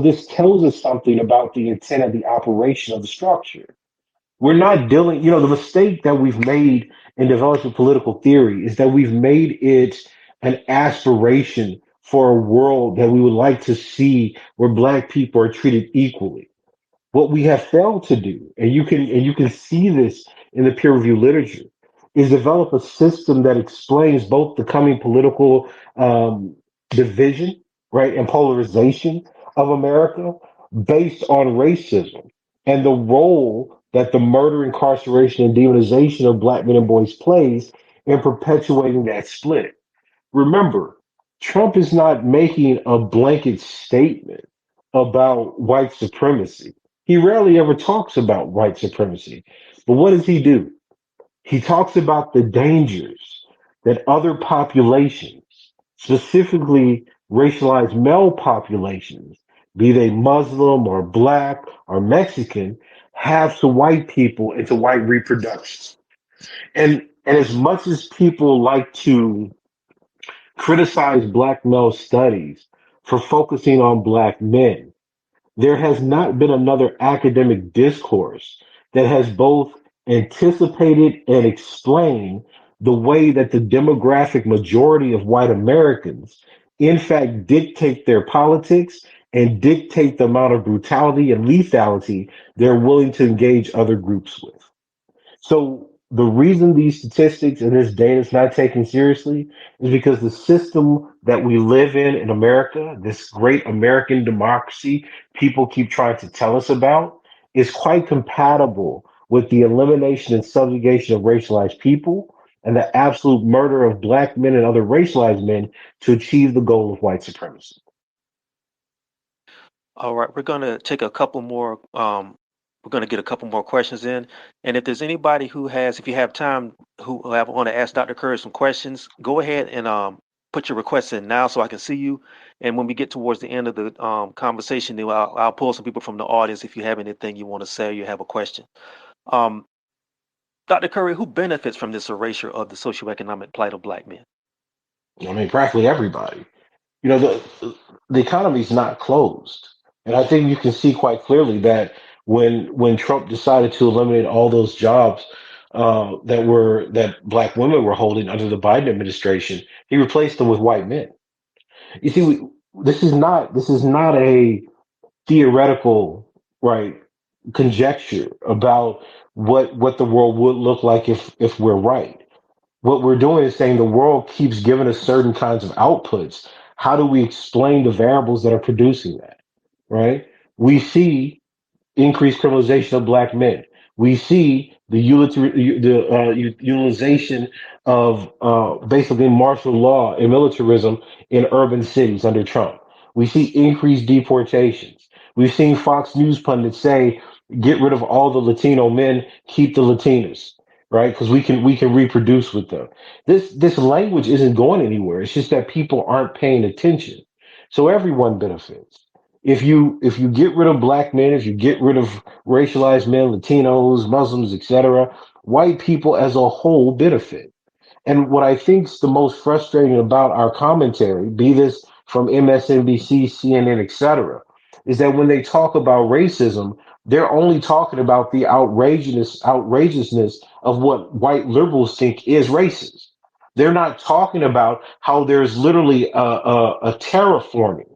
this tells us something about the intent of the operation of the structure. We're not dealing, the mistake that we've made in developing political theory is that we've made it an aspiration for a world that we would like to see where black people are treated equally. What we have failed to do, and you can see this in the peer review literature, is develop a system that explains both the coming political division, right, and polarization of America based on racism and the role that the murder, incarceration, and demonization of black men and boys plays in perpetuating that split. Remember, Trump is not making a blanket statement about white supremacy. He rarely ever talks about white supremacy. But what does he do? He talks about the dangers that other populations, specifically racialized male populations, be they Muslim or black or Mexican, have to white people and to white reproduction. And as much as people like to criticize black male studies for focusing on black men, there has not been another academic discourse that has both anticipated and explained the way that the demographic majority of white Americans, in fact, dictate their politics and dictate the amount of brutality and lethality they're willing to engage other groups with. So the reason these statistics and this data is not taken seriously is because the system that we live in America, this great American democracy people keep trying to tell us about, is quite compatible with the elimination and subjugation of racialized people and the absolute murder of black men and other racialized men to achieve the goal of white supremacy. All right, we're gonna take a couple more. We're gonna get a couple more questions in, and if there's anybody who has, if you have time, who have want to ask Dr. Curry some questions, go ahead and put your requests in now so I can see you. And when we get towards the end of the conversation, then I'll pull some people from the audience if you have anything you want to say, or you have a question. Um, Dr. Curry, who benefits from this erasure of the socioeconomic plight of black men? I mean, practically everybody. You know, the economy is not closed, and I think you can see quite clearly that when Trump decided to eliminate all those jobs that black women were holding under the Biden administration, he replaced them with white men. You see, this is not a theoretical, right, conjecture about what the world would look like if we're right. What we're doing is saying the world keeps giving us certain kinds of outputs. How do we explain the variables that are producing that? Right? We see increased criminalization of black men. We see the utilization of basically martial law and militarism in urban cities under Trump. We see increased deportations. We've seen Fox News pundits say, "Get rid of all the Latino men, keep the Latinas." Right? Because we can reproduce with them. This language isn't going anywhere. It's just that people aren't paying attention. So everyone benefits if you get rid of black men, if you get rid of racialized men, Latinos, Muslims, etc., white people as a whole benefit. And what I think is the most frustrating about our commentary, be this from MSNBC, CNN, etc., is that when they talk about racism, they're only talking about the outrageousness of what white liberals think is racist. They're not talking about how there's literally a terraforming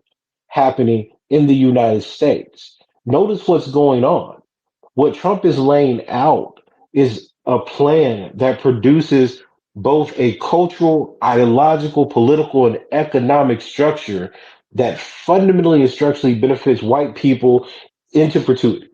happening in the United States. Notice what's going on. What Trump is laying out is a plan that produces both a cultural, ideological, political, and economic structure that fundamentally and structurally benefits white people into perpetuity,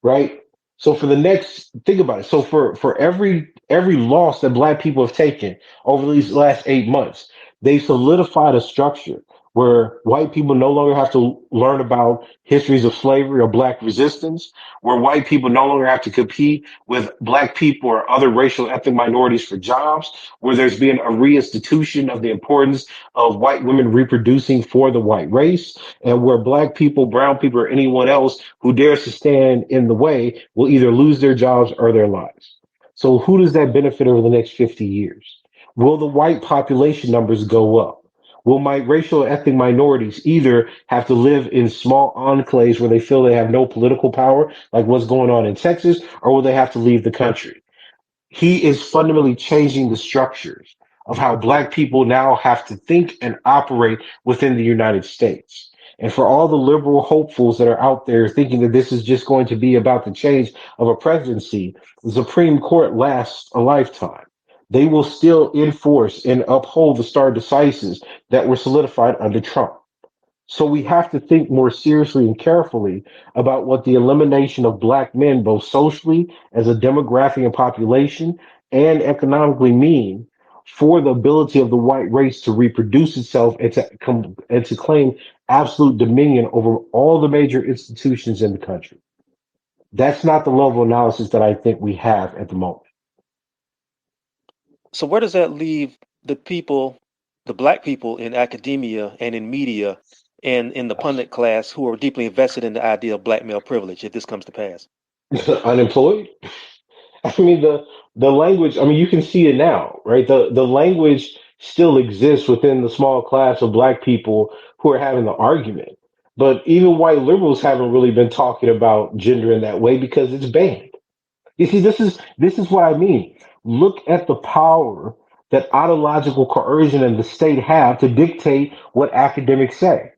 right? So for the next, think about it. So for every loss that black people have taken over these last 8 months, they solidified a structure where white people no longer have to learn about histories of slavery or black resistance, where white people no longer have to compete with black people or other racial ethnic minorities for jobs, where there's been a reinstitution of the importance of white women reproducing for the white race, and where black people, brown people, or anyone else who dares to stand in the way will either lose their jobs or their lives. So, who does that benefit over the next 50 years? Will the white population numbers go up? Will my racial ethnic minorities either have to live in small enclaves where they feel they have no political power, like what's going on in Texas, or will they have to leave the country? He is fundamentally changing the structures of how black people now have to think and operate within the United States. And for all the liberal hopefuls that are out there thinking that this is just going to be about the change of a presidency, the Supreme Court lasts a lifetime. They will still enforce and uphold the stare decisis that were solidified under Trump. So we have to think more seriously and carefully about what the elimination of black men, both socially as a demographic and population, and economically mean for the ability of the white race to reproduce itself and to claim absolute dominion over all the major institutions in the country. That's not the level of analysis that I think we have at the moment. So where does that leave the people, the black people in academia and in media and in the pundit class who are deeply invested in the idea of black male privilege if this comes to pass? Unemployed? I mean the language. I mean you can see it now, right? The language still exists within the small class of black people who are having the argument. But even white liberals haven't really been talking about gender in that way because it's banned. You see, this is what I mean. Look at the power that ideological coercion and the state have to dictate what academics say.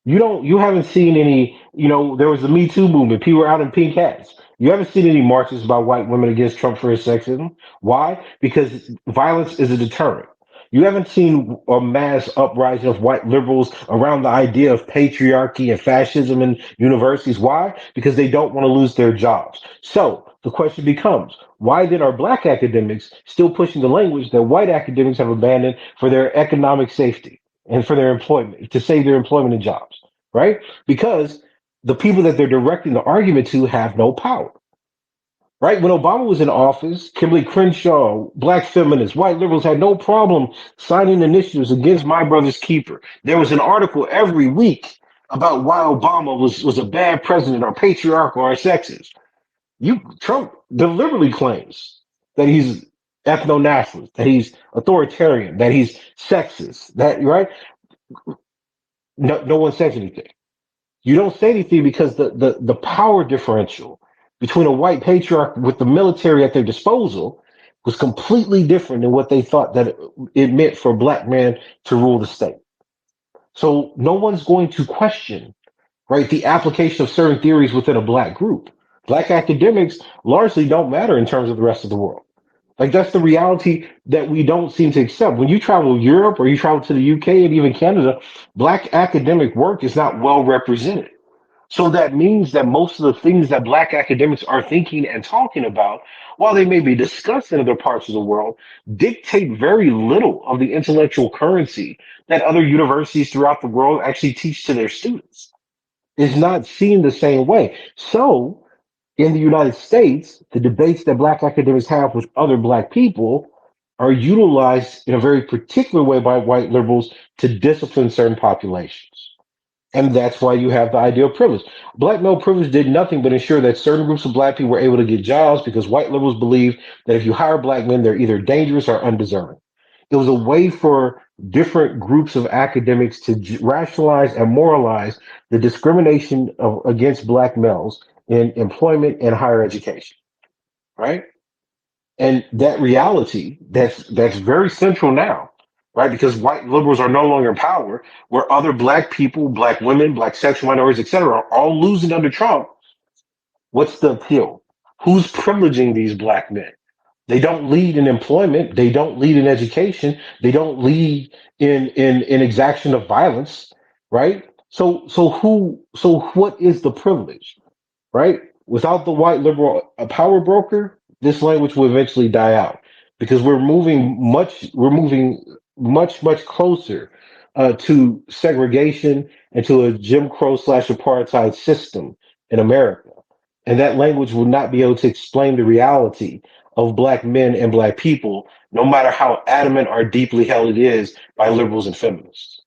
You haven't seen any, there was the Me Too movement. People were out in pink hats. You haven't seen any marches by white women against Trump for his sexism. Why? Because violence is a deterrent. You haven't seen a mass uprising of white liberals around the idea of patriarchy and fascism in universities. Why? Because they don't want to lose their jobs. So the question becomes, why then are black academics still pushing the language that white academics have abandoned for their economic safety and for their employment, to save their employment and jobs, right? Because the people that they're directing the argument to have no power. Right? When Obama was in office, Kimberly Crenshaw, black feminists, white liberals had no problem signing initiatives against My Brother's Keeper. There was an article every week about why Obama was a bad president or patriarchal or sexist. Trump deliberately claims that he's ethno-nationalist, that he's authoritarian, that he's sexist, that right? No one says anything. You don't say anything because the power differential between a white patriarch with the military at their disposal was completely different than what they thought that it meant for a black man to rule the state. So no one's going to question, right, the application of certain theories within a black group. Black academics largely don't matter in terms of the rest of the world. Like that's the reality that we don't seem to accept. When you travel Europe or you travel to the UK and even Canada, black academic work is not well represented. So that means that most of the things that black academics are thinking and talking about, while they may be discussed in other parts of the world, dictate very little of the intellectual currency that other universities throughout the world actually teach to their students. It's not seen the same way. So in the United States, the debates that black academics have with other black people are utilized in a very particular way by white liberals to discipline certain populations. And that's why you have the idea of privilege. Black male privilege did nothing but ensure that certain groups of black people were able to get jobs because white liberals believe that if you hire black men, they're either dangerous or undeserving. It was a way for different groups of academics to rationalize and moralize the discrimination against black males in employment and higher education, right? And that reality that's very central now, right? Because white liberals are no longer in power, where other black people, black women, black sexual minorities, etc., are all losing under Trump. What's the appeal? Who's privileging these black men? They don't lead in employment. They don't lead in education. They don't lead in exaction of violence, right? So what is the privilege? Right? Without the white liberal power broker, this language will eventually die out because we're moving much closer to segregation and to a Jim Crow slash apartheid system in America. And that language will not be able to explain the reality of black men and black people, no matter how adamant or deeply held it is by liberals and feminists.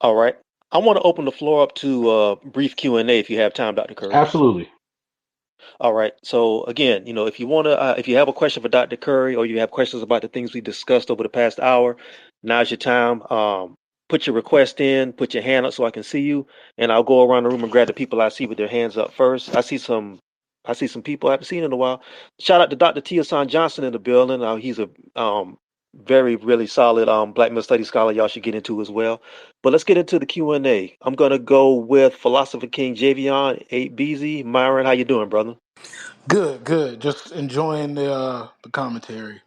All right. I want to open the floor up to brief Q&A if you have time, Dr. Curry. Absolutely. All right. So again, if you want to, if you have a question for Dr. Curry or you have questions about the things we discussed over the past hour, now's your time. Put your request in, put your hand up so I can see you, and I'll go around the room and grab the people I see with their hands up first. I see some people I haven't seen in a while. Shout out to Dr. T. Hasan Johnson in the building. He's a very, really solid Black male studies scholar. Y'all should get into as well. But let's get into the Q&A. I'm gonna go with Philosopher King Javion 8BZ. Myron, how you doing, brother? Good, good. Just enjoying the commentary.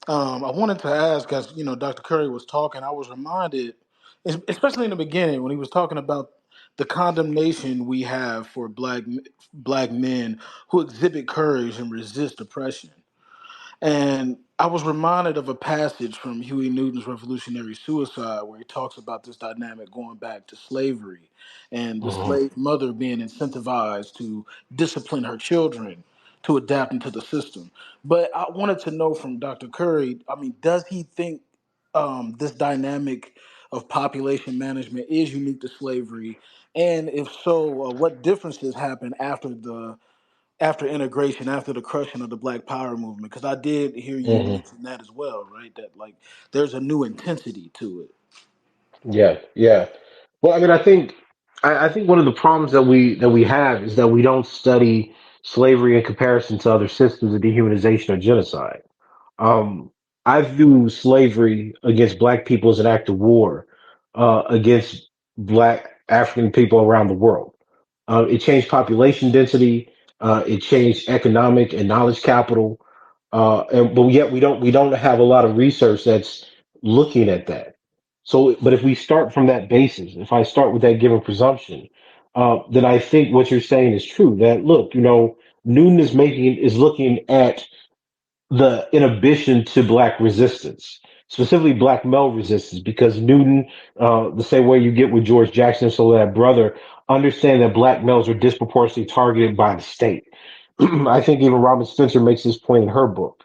I wanted to ask, as Dr. Curry was talking, I was reminded, especially in the beginning when he was talking about the condemnation we have for black men who exhibit courage and resist oppression. And I was reminded of a passage from Huey Newton's Revolutionary Suicide where he talks about this dynamic going back to slavery and the Mhm. slave mother being incentivized to discipline her children to adapt into the system. But I wanted to know from Dr. Curry, I mean, does he think this dynamic of population management is unique to slavery? And if so, what differences happen after integration, after the crushing of the Black Power movement? Because I did hear you Mhm. mention that as well, right? That like there's a new intensity to it. Yeah, yeah. Well, I mean, I think. I think one of the problems that we have is that we don't study slavery in comparison to other systems of dehumanization or genocide. Um, I view slavery against black people as an act of war against black African people around the world. It changed population density. It changed economic and knowledge capital. But yet we don't have a lot of research that's looking at that. So, but if we start from that basis, if I start with that given presumption, then I think what you're saying is true. That look, Newton is looking at the inhibition to black resistance, specifically black male resistance, because Newton, the same way you get with George Jackson, so that brother, understand that black males are disproportionately targeted by the state. I think even Robin Spencer makes this point in her book.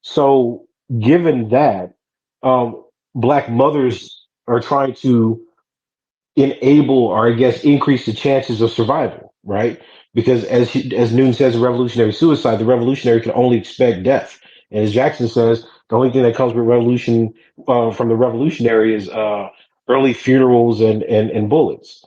So, given that, black mothers are trying to enable or I guess increase the chances of survival, right? Because as Newton says in Revolutionary Suicide, the revolutionary can only expect death. And as Jackson says, the only thing that comes with revolution from the revolutionary is early funerals and bullets.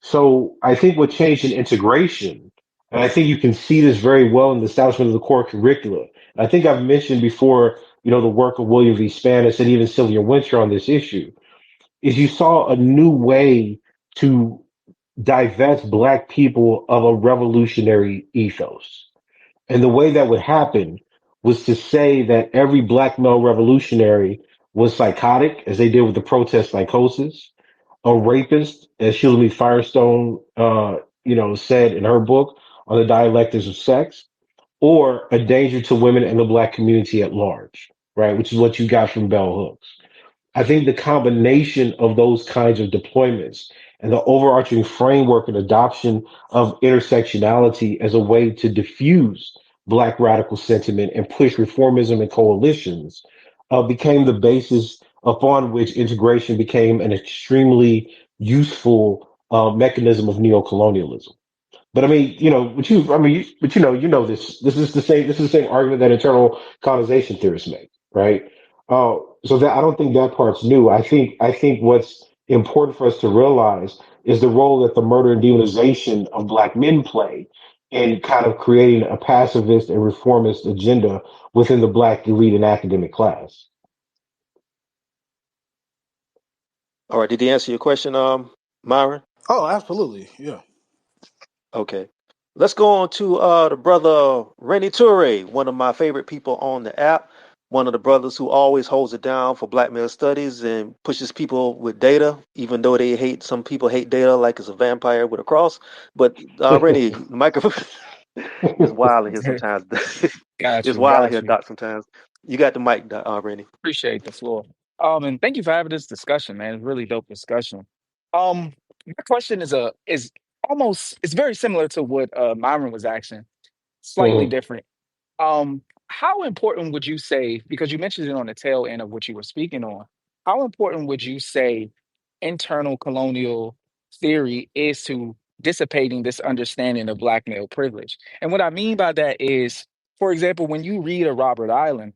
So I think what changed in integration, and I think you can see this very well in the establishment of the core curricula. And I think I've mentioned before, the work of William V. Spanis and even Sylvia Winter on this issue is you saw a new way to divest black people of a revolutionary ethos. And the way that would happen was to say that every black male revolutionary was psychotic, as they did with the protest psychosis, a rapist, as Shirley Firestone, said in her book on the dialectics of sex, or a danger to women and the black community at large, right? Which is what you got from Bell Hooks. I think the combination of those kinds of deployments and the overarching framework and adoption of intersectionality as a way to diffuse Black radical sentiment and push reformism and coalitions became the basis upon which integration became an extremely useful mechanism of neocolonialism. But I mean, this. This is the same argument that internal colonization theorists make, right? So that I don't think that part's new. I think what's important for us to realize is the role that the murder and demonization of black men play in kind of creating a pacifist and reformist agenda within the black elite and academic class. All right, did he answer your question, Myron? Oh, absolutely. Yeah. Okay. Let's go on to the brother Rennie Toure, one of my favorite people on the app. One of the brothers who always holds it down for black male studies and pushes people with data, even though some people hate data like it's a vampire with a cross. But Rennie, the microphone is wild in here sometimes. Got It's you, wild in got here, you. Doc, sometimes. You got the mic, Rennie. Appreciate the floor. And thank you for having this discussion, man. It's really dope discussion. My question is almost it's very similar to what Myron was asking, slightly Mhm, different. How important would you say, because you mentioned it on the tail end of what you were speaking on, how important would you say internal colonial theory is to dissipating this understanding of black male privilege? And what I mean by that is, for example, when you read a Robert Allen,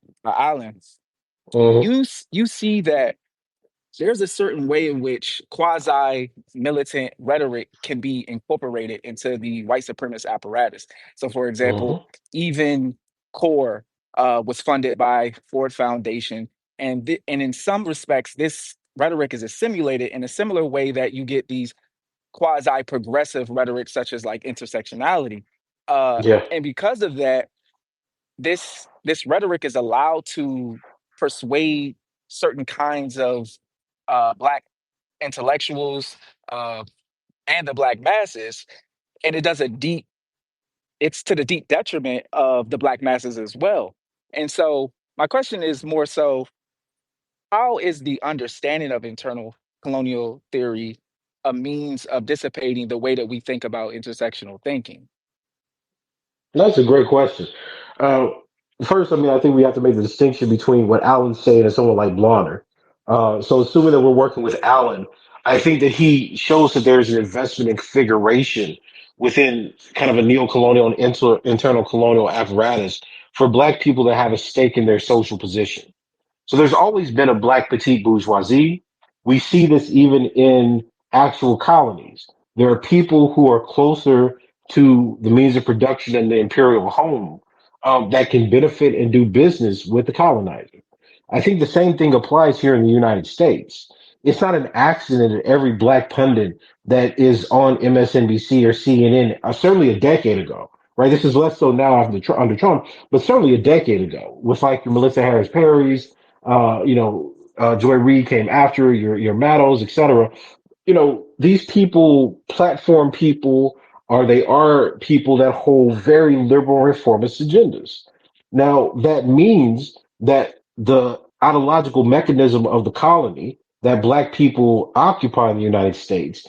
mhm, you see that there's a certain way in which quasi militant rhetoric can be incorporated into the white supremacist apparatus. So, for example, mhm. even CORE was funded by Ford Foundation, and in some respects, this rhetoric is assimilated in a similar way that you get these quasi progressive rhetoric, such as like intersectionality. Yeah, And because of that, this rhetoric is allowed to persuade certain kinds of black intellectuals uh, and the black masses, and it's to the deep detriment of the black masses as well. And so my question is more so, how is the understanding of internal colonial theory a means of dissipating the way that we think about intersectional thinking? that's a great question. Uh, First, I mean, I think we have to make the distinction between what Alan's saying and someone like Blonder. So, assuming that we're working with Alan, I think that he shows that there's an investment in configuration within kind of a neo-colonial and internal colonial apparatus for Black people to have a stake in their social position. So there's always been a black petite bourgeoisie. We see this even in actual colonies. There are people who are closer to the means of production and the imperial home that can benefit and do business with the colonizer. I think the same thing applies here in the United States. It's not an accident that every black pundit that is on MSNBC or CNN, certainly a decade ago, right? This is less so now under Trump, but certainly a decade ago, with like your Melissa Harris Perry's, Joy Reid came after your Maddows, etc. These people, platform people, are people that hold very liberal reformist agendas. Now, that means that the ideological mechanism of the colony that black people occupy in the United States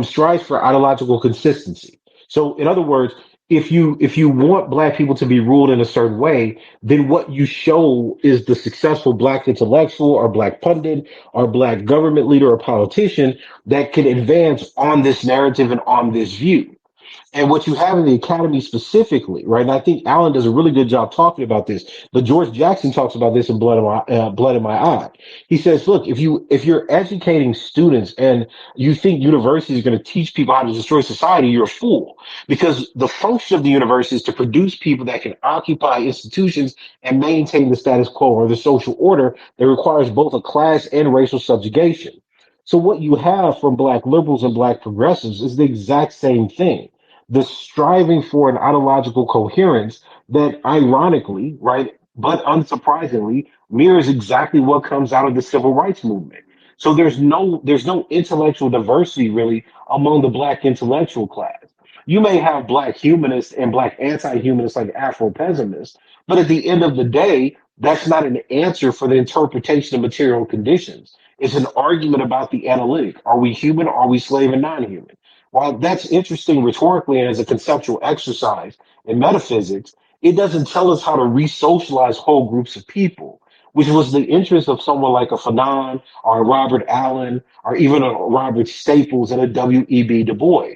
strives for ideological consistency. So, in other words, if you want black people to be ruled in a certain way, then what you show is the successful black intellectual or black pundit or black government leader or politician that can advance on this narrative and on this view. And what you have in the academy specifically, right? And I think Alan does a really good job talking about this. But George Jackson talks about this in Blood in My Eye. He says, look, if you're educating students and you think university is going to teach people how to destroy society, you're a fool. Because the function of the university is to produce people that can occupy institutions and maintain the status quo or the social order that requires both a class and racial subjugation. So what you have from black liberals and black progressives is the exact same thing, the striving for an ideological coherence that ironically, right, but unsurprisingly, mirrors exactly what comes out of the civil rights movement. So there's no intellectual diversity really among the black intellectual class. You may have black humanists and black anti-humanists like Afro pessimists, but at the end of the day, that's not an answer for the interpretation of material conditions. It's an argument about the analytic. Are we human? Are we slave and non-human? While that's interesting rhetorically and as a conceptual exercise in metaphysics, it doesn't tell us how to re-socialize whole groups of people, which was the interest of someone like a Fanon or a Robert Allen or even a Robert Staples and a W.E.B. Du Bois.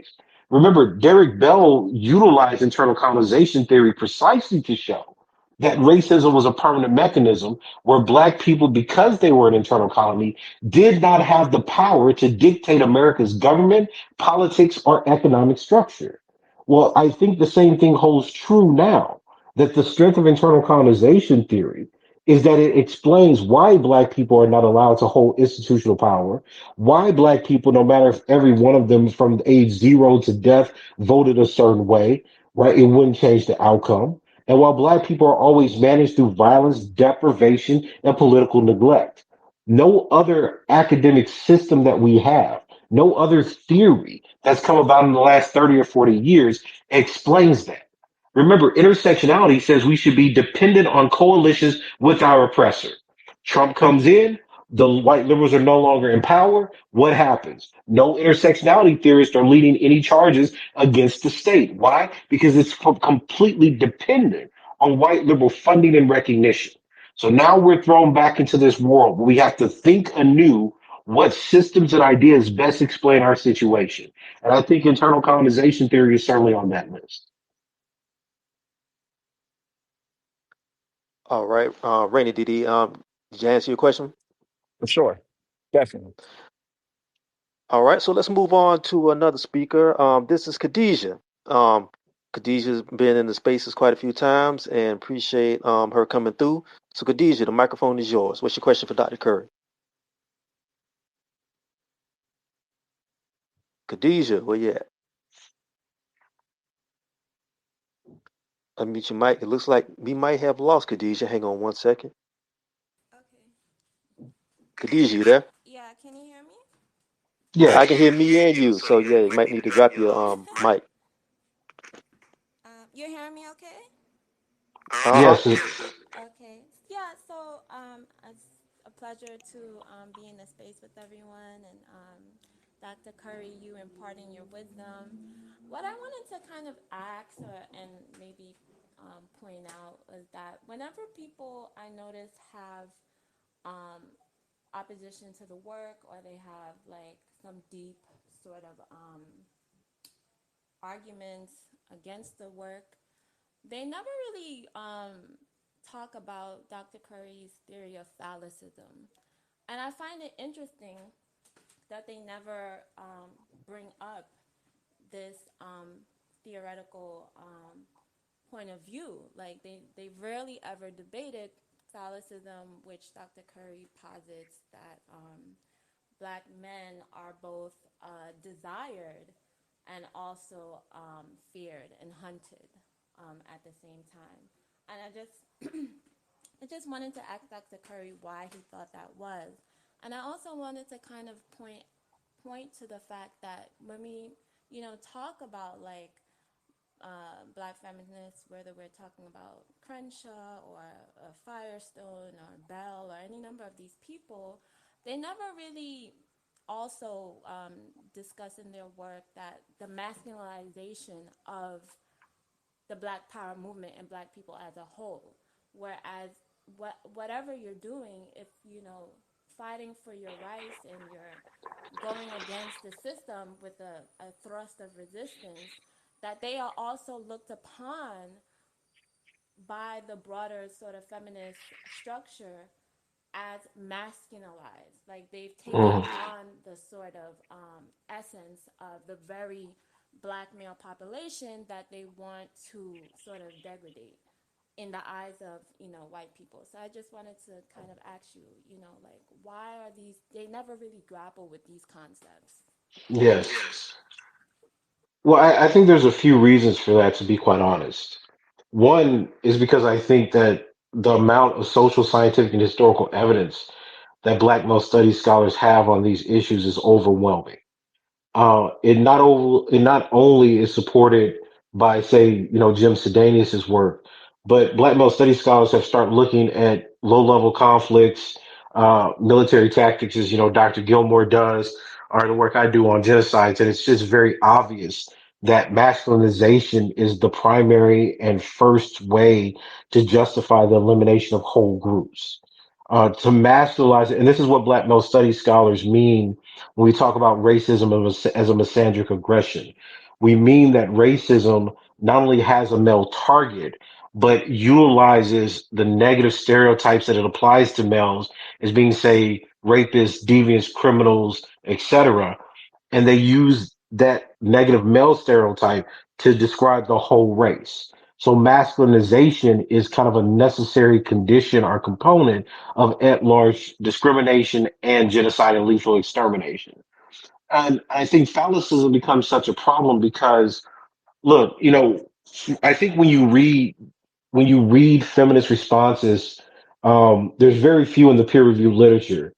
Remember, Derek Bell utilized internal colonization theory precisely to show that racism was a permanent mechanism where black people, because they were an internal colony, did not have the power to dictate America's government, politics, or economic structure. Well, I think the same thing holds true now, that the strength of internal colonization theory is that it explains why black people are not allowed to hold institutional power, why black people, no matter if every one of them from age 0 to death voted a certain way, right, it wouldn't change the outcome. And while black people are always managed through violence, deprivation, and political neglect. No other academic system that we have, no other theory that's come about in the last 30 or 40 years explains that. Remember, intersectionality says we should be dependent on coalitions with our oppressor. Trump comes in, the white liberals are no longer in power. What happens? No intersectionality theorists are leading any charges against the state. Why? Because it's completely dependent on white liberal funding and recognition. So now we're thrown back into this world where we have to think anew what systems and ideas best explain our situation. And I think internal colonization theory is certainly on that list. All right, Rainy, did you answer your question? For sure. Definitely. All right, so let's move on to another speaker. This is Khadijah. Um, Khadijah's been in the spaces quite a few times and appreciate her coming through. So, Khadijah, the microphone is yours. What's your question for Dr. Curry? Khadijah, where you at? Unmute your mic. It looks like we might have lost Khadijah. Hang on one second. Okay. Khadijah, you there? Yeah, can you hear me? I Yes. can hear me and you. So, yeah, you might need to drop your mic. You're hearing me okay? Uh huh. Yes. Okay. Yeah, so it's a pleasure to be in the space with everyone and Dr. Curry, you imparting your wisdom. What I wanted to kind of ask and maybe point out is that whenever people I notice have um, opposition to the work or they have like some deep sort of arguments against the work, they never really talk about Dr. Curry's theory of phallicism. And I find it interesting that they never bring up this theoretical point of view. Like they rarely ever debated Catholicism, which Dr. Curry posits that black men are both desired and also feared and hunted at the same time. And I just wanted to ask Dr. Curry why he thought that was. And I also wanted to kind of point to the fact that when we, talk about like black feminists, whether we're talking about Crenshaw or Firestone or Bell or any number of these people, they never really also discuss in their work that the masculinization of the Black Power movement and Black people as a whole. Whereas whatever you're doing, if fighting for your rights and you're going against the system with a thrust of resistance, that they are also looked upon by the broader sort of feminist structure as masculinized. Like they've taken Mhm. on the sort of essence of the very black male population that they want to sort of degrade in the eyes of white people. So I just wanted to kind of ask you, like why are these? They never really grapple with these concepts. Yes. Well, I think there's a few reasons for that, to be quite honest. One is because I think that the amount of social, scientific, and historical evidence that Black male studies scholars have on these issues is overwhelming. It not only is supported by, say, Jim Sedanius's work, but Black male studies scholars have started looking at low level conflicts, military tactics, as Dr. Gilmore does, or the work I do on genocides, and it's just very obvious that masculinization is the primary and first way to justify the elimination of whole groups. To masculinize it, and this is what Black male studies scholars mean when we talk about racism as a misandric aggression. We mean that racism not only has a male target, but utilizes the negative stereotypes that it applies to males as being, say, rapists, deviants, criminals, etc. And they use that negative male stereotype to describe the whole race. So masculinization is kind of a necessary condition or component of at large discrimination and genocide and lethal extermination. And I think phallicism becomes such a problem because, look, I think when you read feminist responses, there's very few in the peer reviewed literature.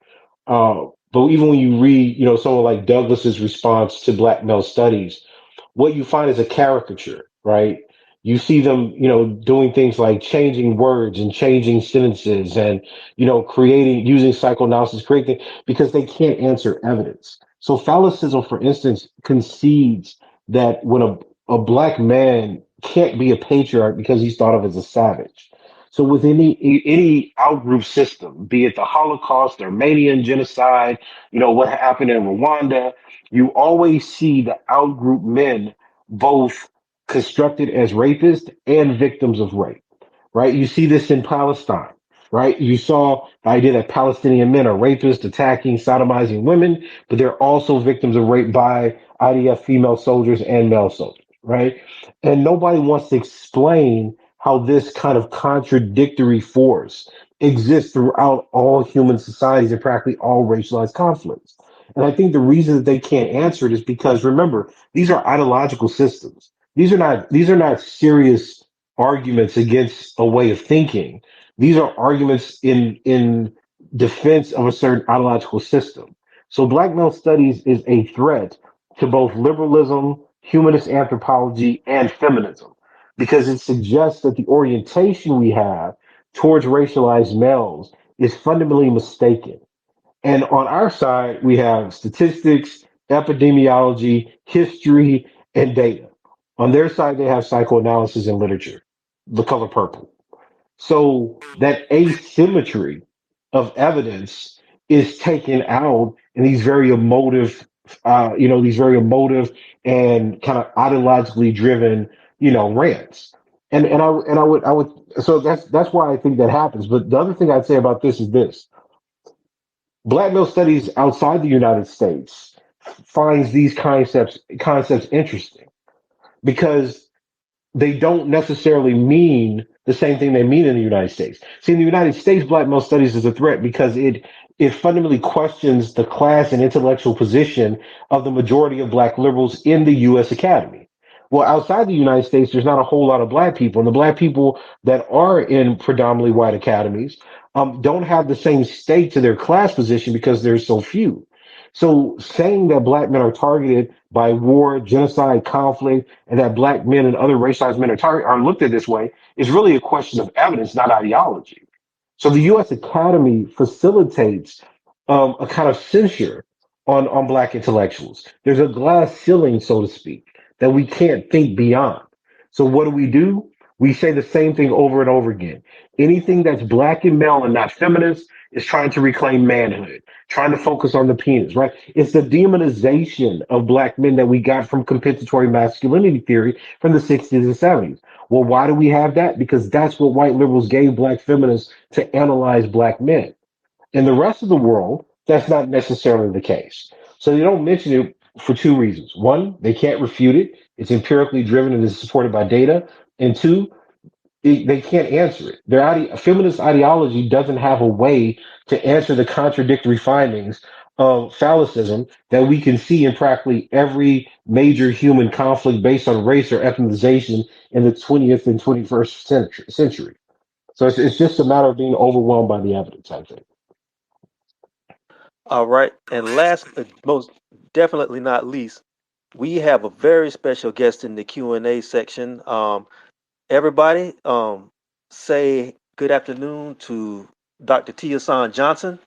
But even when you read, someone like Douglas's response to Black male studies, what you find is a caricature, right? You see them, doing things like changing words and changing sentences and, creating, using psychoanalysis, creating, because they can't answer evidence. So phallicism, for instance, concedes that when a black man can't be a patriarch because he's thought of as a savage. So with any outgroup system, be it the Holocaust, Armenian genocide, what happened in Rwanda, you always see the outgroup men both constructed as rapists and victims of rape, right? You see this in Palestine, right? You saw the idea that Palestinian men are rapists, attacking, sodomizing women, but they're also victims of rape by IDF female soldiers and male soldiers, right? And nobody wants to explain how this kind of contradictory force exists throughout all human societies and practically all racialized conflicts. And I think the reason that they can't answer it is because, remember, these are ideological systems. These are not serious arguments against a way of thinking. These are arguments in defense of a certain ideological system. So black male studies is a threat to both liberalism, humanist anthropology, and feminism because it suggests that the orientation we have towards racialized males is fundamentally mistaken. And on our side, we have statistics, epidemiology, history, and data. On their side, they have psychoanalysis and literature, the color purple. So that asymmetry of evidence is taken out in these very emotive and kind of ideologically driven, rants. And I would so that's why I think that happens. But the other thing I'd say about this is this: Black male studies outside the United States finds these concepts interesting because they don't necessarily mean the same thing they mean in the United States. See, in the United States, Black male studies is a threat because it fundamentally questions the class and intellectual position of the majority of Black liberals in the U.S. Academy. Well, outside the United States, there's not a whole lot of Black people, and the Black people that are in predominantly white academies don't have the same stake to their class position because there's so few. So saying that Black men are targeted by war, genocide, conflict, and that Black men and other racialized men are looked at this way is really a question of evidence, not ideology. So the U.S. Academy facilitates a kind of censure on Black intellectuals. There's a glass ceiling, so to speak, that we can't think beyond. So what do? We say the same thing over and over again. Anything that's Black and male and not feminist is trying to reclaim manhood, trying to focus on the penis, right? It's the demonization of Black men that we got from compensatory masculinity theory from the 60s and 70s. Well, why do we have that? Because that's what white liberals gave Black feminists to analyze Black men. In the rest of the world, that's not necessarily the case. So they don't mention it for two reasons. One, they can't refute it. It's empirically driven and is supported by data. And two, they can't answer it. Feminist ideology doesn't have a way to answer the contradictory findings of phallicism that we can see in practically every major human conflict based on race or ethnization in the 20th and 21st century. So it's just a matter of being overwhelmed by the evidence, I think. All right. And last, but most definitely not least, we have a very special guest in the Q&A section. Everybody, say good afternoon to Dr. Hasan Johnson.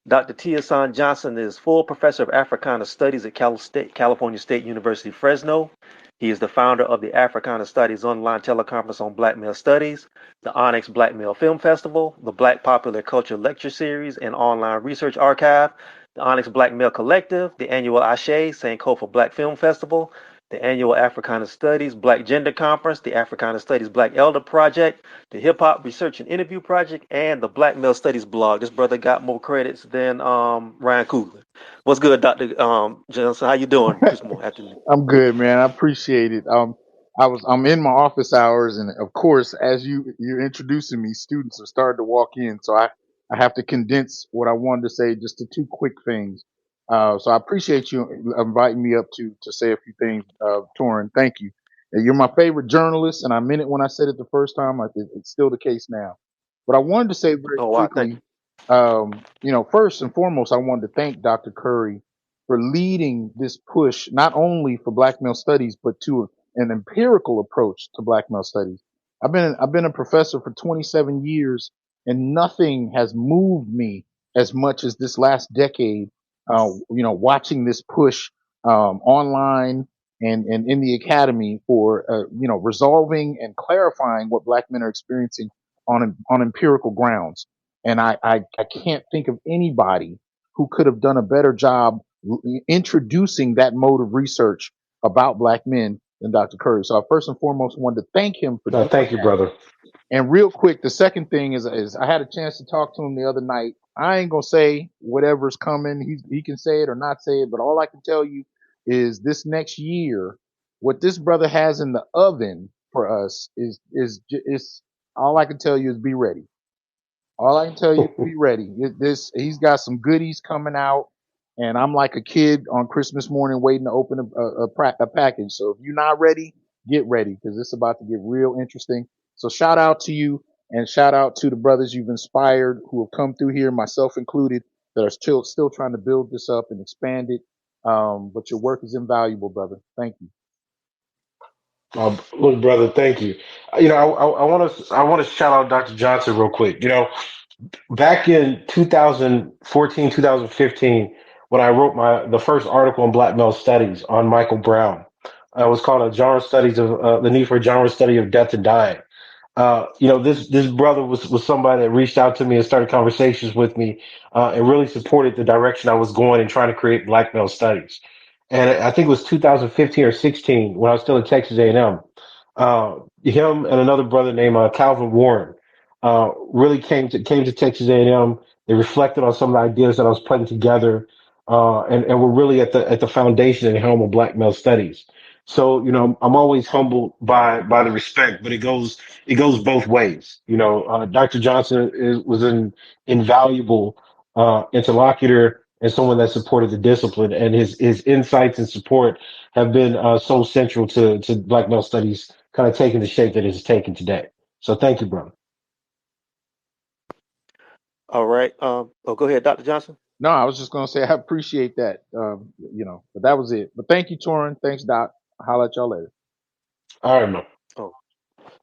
Dr. Hasan Johnson is full professor of Africana Studies at California State University, Fresno. He is the founder of the Africana Studies online teleconference on Black Male Studies, the Onyx Black Male Film Festival, the Black Popular Culture Lecture Series and online research archive, the Onyx Black Male Collective, the annual Ashe Sankofa Black Film Festival, the annual Africana Studies Black Gender Conference, the Africana Studies Black Elder Project, the Hip Hop Research and Interview Project, and the Black Male Studies blog. This brother got more credits than Ryan Coogler. What's good, Dr. Johnson? How you doing this morning, afternoon? I'm good, man. I appreciate it. I'm in my office hours, and of course, as you're introducing me, students have started to walk in, so I have to condense what I wanted to say just to two quick things. So I appreciate you inviting me up to say a few things, Torrin. Thank you. You're my favorite journalist, and I meant it when I said it the first time. It's still the case now. But I wanted to say very Oh wow, thank you. quickly, first and foremost, I wanted to thank Dr. Curry for leading this push, not only for Black male studies, but to an empirical approach to Black male studies. I've been a professor for 27 years, and nothing has moved me as much as this last decade. Watching this push online and in the academy for resolving and clarifying what Black men are experiencing on empirical grounds. And I can't think of anybody who could have done a better job introducing that mode of research about Black men than Dr. Curry. So I first and foremost wanted to thank him for No, doing thank you, that. brother. And real quick, the second thing is I had a chance to talk to him the other night. I ain't gonna say whatever's coming. He can say it or not say it, but all I can tell you is this next year, what this brother has in the oven for us is all I can tell you is be ready. All I can tell you is be ready. He's got some goodies coming out, and I'm like a kid on Christmas morning waiting to open a package. So if you're not ready, get ready because it's about to get real interesting. So shout out to you and shout out to the brothers you've inspired who have come through here, myself included, that are still trying to build this up and expand it. But your work is invaluable, brother. Thank you. Look, brother, thank you. I want to shout out Dr. Johnson real quick. Back in 2014, 2015, when I wrote the first article on Black male studies on Michael Brown, it was called a genre studies of the need for a genre study of death and dying. This brother was somebody that reached out to me and started conversations with me, and really supported the direction I was going and trying to create Black male studies. And I think it was 2015 or 16 when I was still at Texas A&M. Him and another brother named Calvin Warren really came to Texas A&M. They reflected on some of the ideas that I was putting together. and we're really at the foundation and helm of Black male studies. So, I'm always humbled by the respect, but it goes both ways. Dr. Johnson was an invaluable interlocutor and someone that supported the discipline, and his insights and support have been so central to Black male studies kind of taking the shape that it has taken today. So, thank you, brother. All right. Go ahead, Dr. Johnson. No, I was just gonna say I appreciate that. But that was it. But thank you, Torrin. Thanks, Doc. I'll holler at y'all later. All right, man. Oh,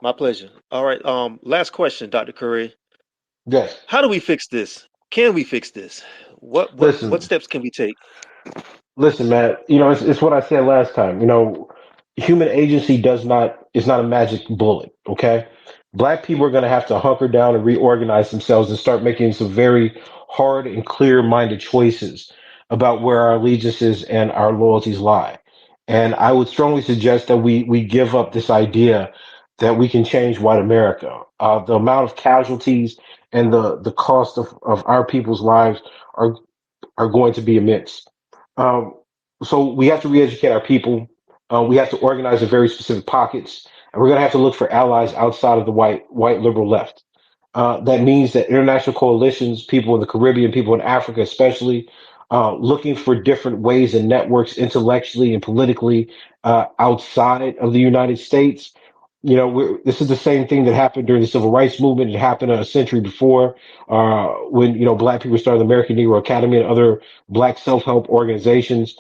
my pleasure. All right. Last question, Dr. Curry. Yes. How do we fix this? Can we fix this? What Listen, steps can we take? Listen, man, it's what I said last time. Human agency is not a magic bullet, okay? Black people are going to have to hunker down and reorganize themselves and start making some very hard and clear-minded choices about where our allegiances and our loyalties lie. And I would strongly suggest that we give up this idea that we can change white America. The amount of casualties and the cost of our people's lives are are going to be immense. Um, so we have to re-educate our people. We have to organize in very specific pockets, and we're going to have to look for allies outside of the white liberal left. That means that international coalitions, people in the Caribbean, people in Africa, especially, looking for different ways and networks intellectually and politically outside of the United States. This is the same thing that happened during the civil rights movement. It happened a century before, when Black people started the American Negro Academy and other Black self-help organizations.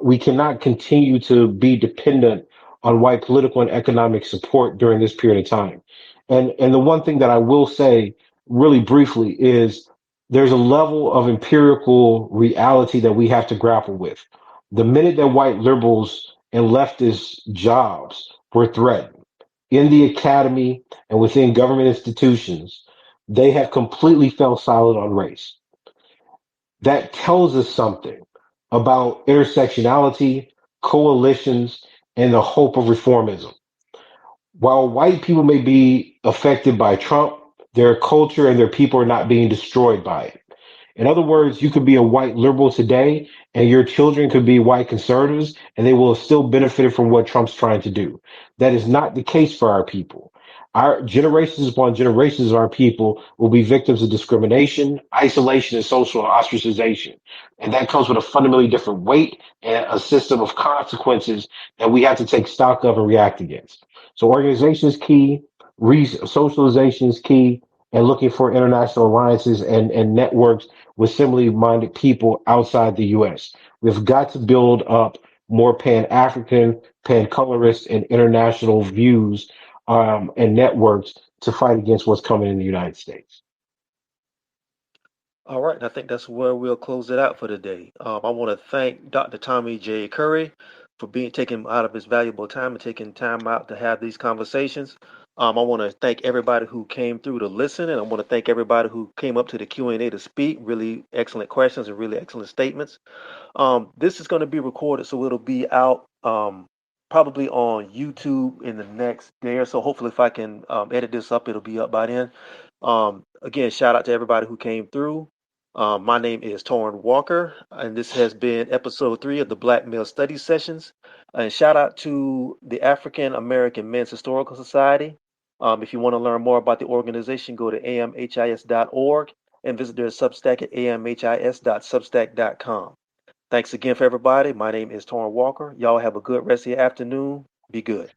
We cannot continue to be dependent on white political and economic support during this period of time. And the one thing that I will say really briefly is there's a level of empirical reality that we have to grapple with. The minute that white liberals and leftist jobs were threatened in the academy and within government institutions, they have completely fell silent on race. That tells us something about intersectionality, coalitions, and the hope of reformism. While white people may be affected by Trump, their culture and their people are not being destroyed by it. In other words, you could be a white liberal today, and your children could be white conservatives, and they will have still benefited from what Trump's trying to do. That is not the case for our people. Our generations upon generations of our people will be victims of discrimination, isolation, and social ostracization. And that comes with a fundamentally different weight and a system of consequences that we have to take stock of and react against. So organization is key, socialization is key, and looking for international alliances and networks with similarly minded people outside the US. We've got to build up more Pan African, pan colorist, and international views and networks to fight against what's coming in the United States. All right, and I think that's where we'll close it out for today. I want to thank Dr. Tommy J. Curry for taking out of his valuable time and taking time out to have these conversations. I want to thank everybody who came through to listen, and I want to thank everybody who came up to the Q&A to speak. Really excellent questions and really excellent statements. This is going to be recorded, so it'll be out probably on YouTube in the next day or so. Hopefully, if I can edit this up, it'll be up by then. Again, shout out to everybody who came through. My name is Torrin Walker, and this has been episode 3 of the Black Male Studies Sessions. And shout out to the African American Men's Historical Society. If you want to learn more about the organization, go to amhis.org and visit their Substack at amhis.substack.com. Thanks again for everybody. My name is Torrin Walker. Y'all have a good rest of your afternoon. Be good.